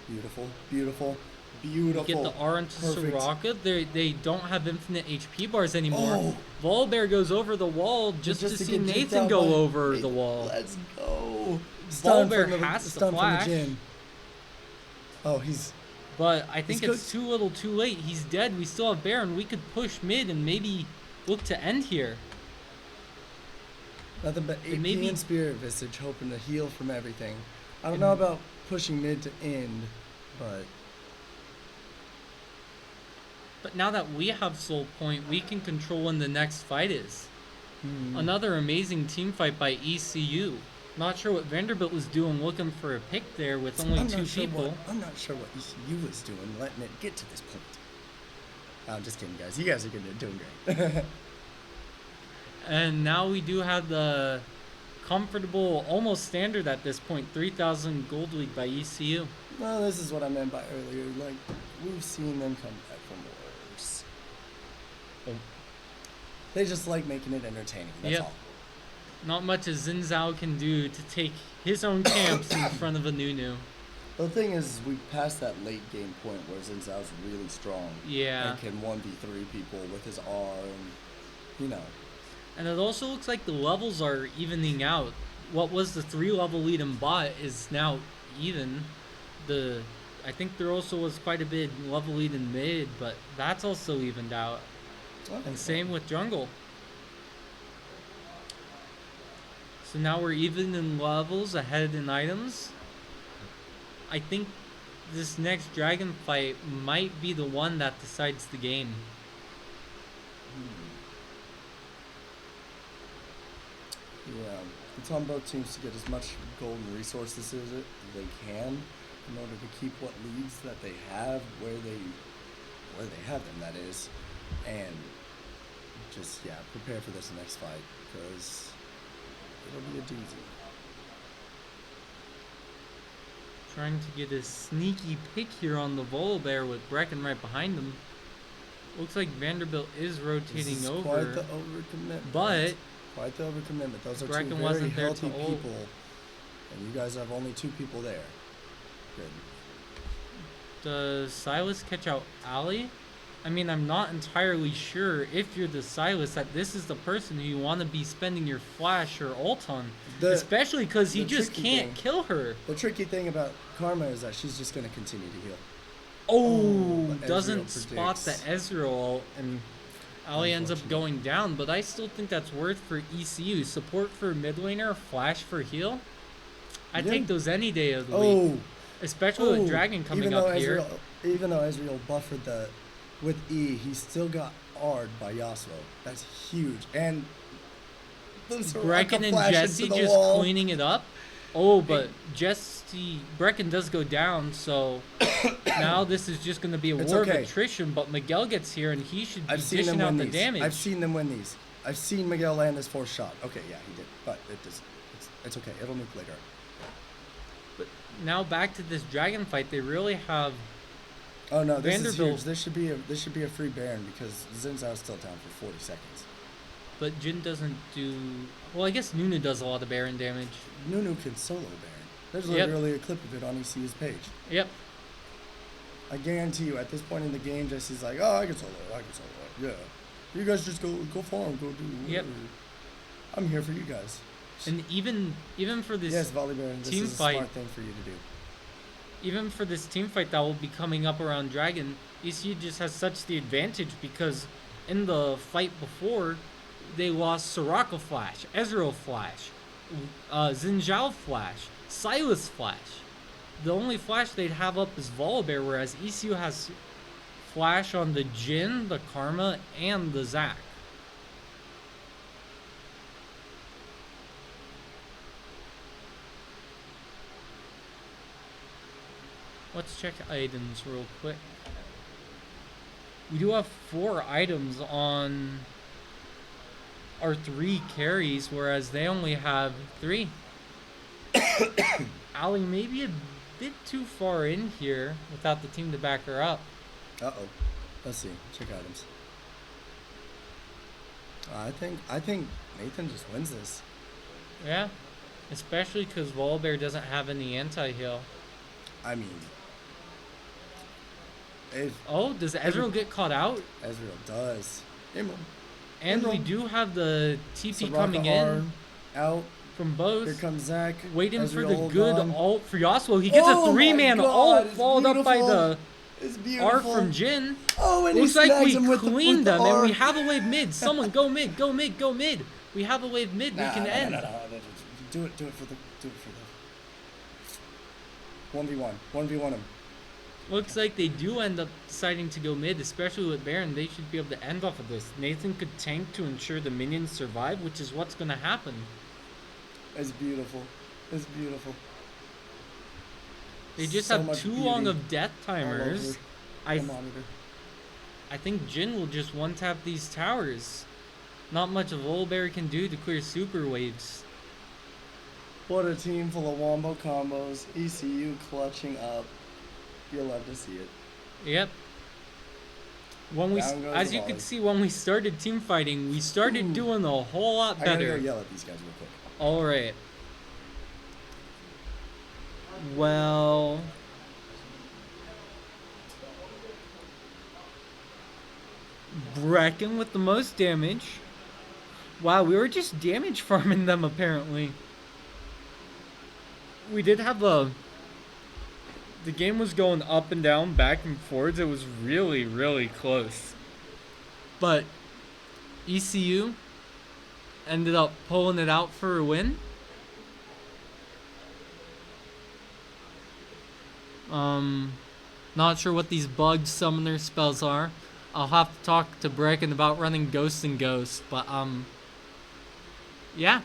Beautiful, beautiful, beautiful. Get the R into Perfect. Soraka. They don't have infinite HP bars anymore. Oh. Volbear goes over the wall just to see get kicked Nathan out go by over Nathan. the wall. Let's go. Volbear has to stun from flash. the Jhin. Oh, he's But I think He's it's too little too late. He's dead. We still have Baron. We could push mid and maybe look to end here. nothing but AP maybe- and Spirit Visage, hoping to heal from everything. I don't know about pushing mid to end, but But now that we have Soul Point, we can control when the next fight is. Another amazing team fight by ECU. Not sure what Vanderbilt was doing looking for a pick there with only I'm two not sure people. I'm not sure what ECU was doing, letting it get to this point. I'm just kidding, guys. You guys are doing great. And now we do have the comfortable, almost standard at this point, 3,000 gold lead by ECU. Well, this is what I meant by earlier. Like, we've seen them come back from worse. Oh. They just like making it entertaining. That's Yep. all. Not much as Zinzao can do to take his own camps in front of a Nunu. The thing is, we passed that late game point where Zinzao's really strong. Yeah. And can 1v3 people with his R and, you know. And it also looks like the levels are evening out. What was the 3-level lead in bot is now even. I think there also was quite a bit level lead in mid, but that's also evened out. And same with jungle. So now we're even in levels, ahead in items. I think this next dragon fight might be the one that decides the game. Yeah, it's on both teams to get as much golden resources as they can in order to keep what leads that they have where they have them, that is, and just prepare for this next fight because it'll be a doozy. Trying to get a sneaky pick here on the Volibear with Brecken right behind him. Looks like Vanderbilt is rotating This is over. quite the overcommitment. But Quite the overcommitment. Those are Brecken two very wasn't there healthy to ult. people, and you guys have only 2 people there. Good. Does Silas catch out Ali? I mean, I'm not entirely sure if you're the Silas that this is the person who you want to be spending your flash or ult on. Especially because he the just tricky can't thing- kill her. The tricky thing about Karma is that she's just going to continue to heal. Oh, but doesn't Ezreal spot the predicts. Ezreal ult, and Ali ends up Unfortunate. going down, but I still think that's worth for ECU. Support for mid laner, flash for heal. I'd Yeah. take those any day of the week. Especially with Dragon coming even up though here. Even though Ezreal buffered with E, he still got R'd by Yasuo. That's huge. And the Soraka Brecken and flash Jesse into the just wall. cleaning it up. Oh, but Brecken does go down, so now this is just going to be a It's war okay. of attrition, but Miguel gets here and he should be I've seen them dishing out win the these. damage. I've seen them win these. I've seen Miguel land his 4th shot. Okay, yeah, he did. But it's okay. It'll nuke later. But now back to this dragon fight, they really have Oh no, this is Vanderbilt. huge. This should be a free Baron because Xin Zhao's still down for 40 seconds. But Jin doesn't do. Well, I guess Nunu does a lot of Baron damage. Nunu can solo Baron. There's Yep. literally a clip of it on ECU's page. Yep. I guarantee you, at this point in the game, Jesse's like, "Oh, I can solo it. Yeah, you guys just go farm, go do. Yep. I'm here for you guys." And even for this Yes, Volley Baron. This team is a fight, smart thing for you to do. even for this team fight that will be coming up around Dragon, ECU just has such the advantage because in the fight before, they lost Soraka Flash, Ezreal Flash, Xin Zhao Flash, Silas Flash. The only Flash they'd have up is Volibear, whereas ECU has Flash on the Jin, the Karma, and the Zac. Let's check items real quick. We do have 4 items on our 3 carries, whereas they only have 3. Ali may be a bit too far in here without the team to back her up. Uh-oh. Let's see. Check items. I think Nathan just wins this. Yeah, especially because Volibear doesn't have any anti-heal. I mean, if Oh, does Ezreal get caught out? Ezreal does. Emerald. And we Emerald. do have the TP Soraka coming R in out. from both. Here comes Zac. Waiting for Ezreal the hold good on. ult for Yasuo. He gets Oh a 3-man my God, ult it's followed up by beautiful. the It's R beautiful. from Jin. Oh, and Looks he like snags we him with cleaned with the them R. and we have a wave mid. Someone go mid, go mid, go mid. We have a wave mid. We can end. No. Do it for the 1v1 him. Looks like they do end up deciding to go mid, especially with Baron. They should be able to end off of this. Nathan could tank to ensure the minions survive, which is what's going to happen. It's beautiful. It's beautiful. They just So have much too beauty long of death all timers. over I the monitor. I think Jin will just one-tap these towers. Not much a Volibear can do to clear super waves. What a team full of wombo combos. ECU clutching up. You'll love to see it. Yep. When we, Down goes as the you volley. could see, when we started team fighting, we started Ooh. doing a whole lot I gotta better. go yell at these guys real quick. All right. Well, Brecken with the most damage. Wow, we were just damage farming them apparently. We did have the game was going up and down, back and forwards. It was really, really close. But ECU ended up pulling it out for a win. Not sure what these bug summoner spells are. I'll have to talk to Brecken about running Ghost and Ghost, but yeah.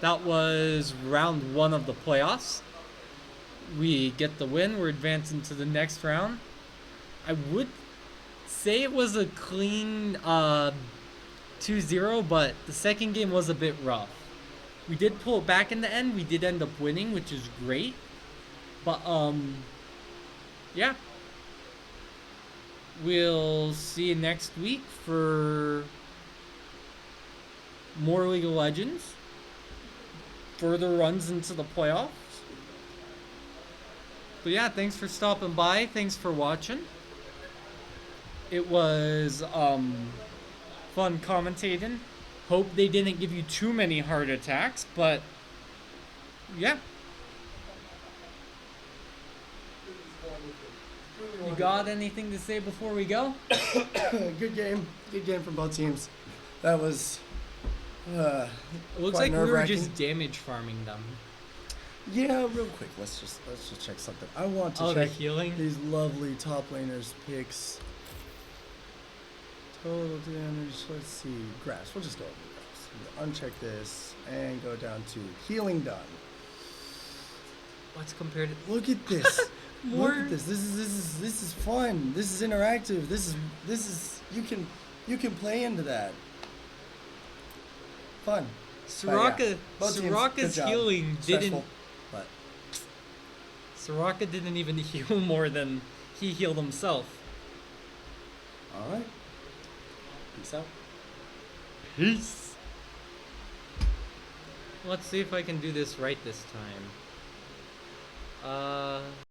That was round 1 of the playoffs. We get the win. We're advancing to the next round. I would say it was a clean 2-0, but the second game was a bit rough. We did pull it back in the end. We did end up winning, which is great. But yeah. We'll see you next week for more League of Legends. Further runs into the playoffs. But yeah, thanks for stopping by. Thanks for watching. It was fun commentating. Hope they didn't give you too many heart attacks, but yeah. You got anything to say before we go? Good game. Good game from both teams. That was It looks quite like we were nerve-wracking. just damage farming them. Yeah, real quick. Let's just check something. I want to Oh, the check healing? these lovely top laners picks. Total damage. Let's see. Grass. We'll just go over grass. Uncheck this and go down to healing done. Let's compare to Look at this. More- Look at this. This is fun. This is interactive. This is you can play into that. Fun. Soraka. But yeah, both teams, good Soraka's job. healing Stressful, didn't. but Soraka didn't even heal more than he healed himself. All right. Peace out. Peace. Let's see if I can do this right this time.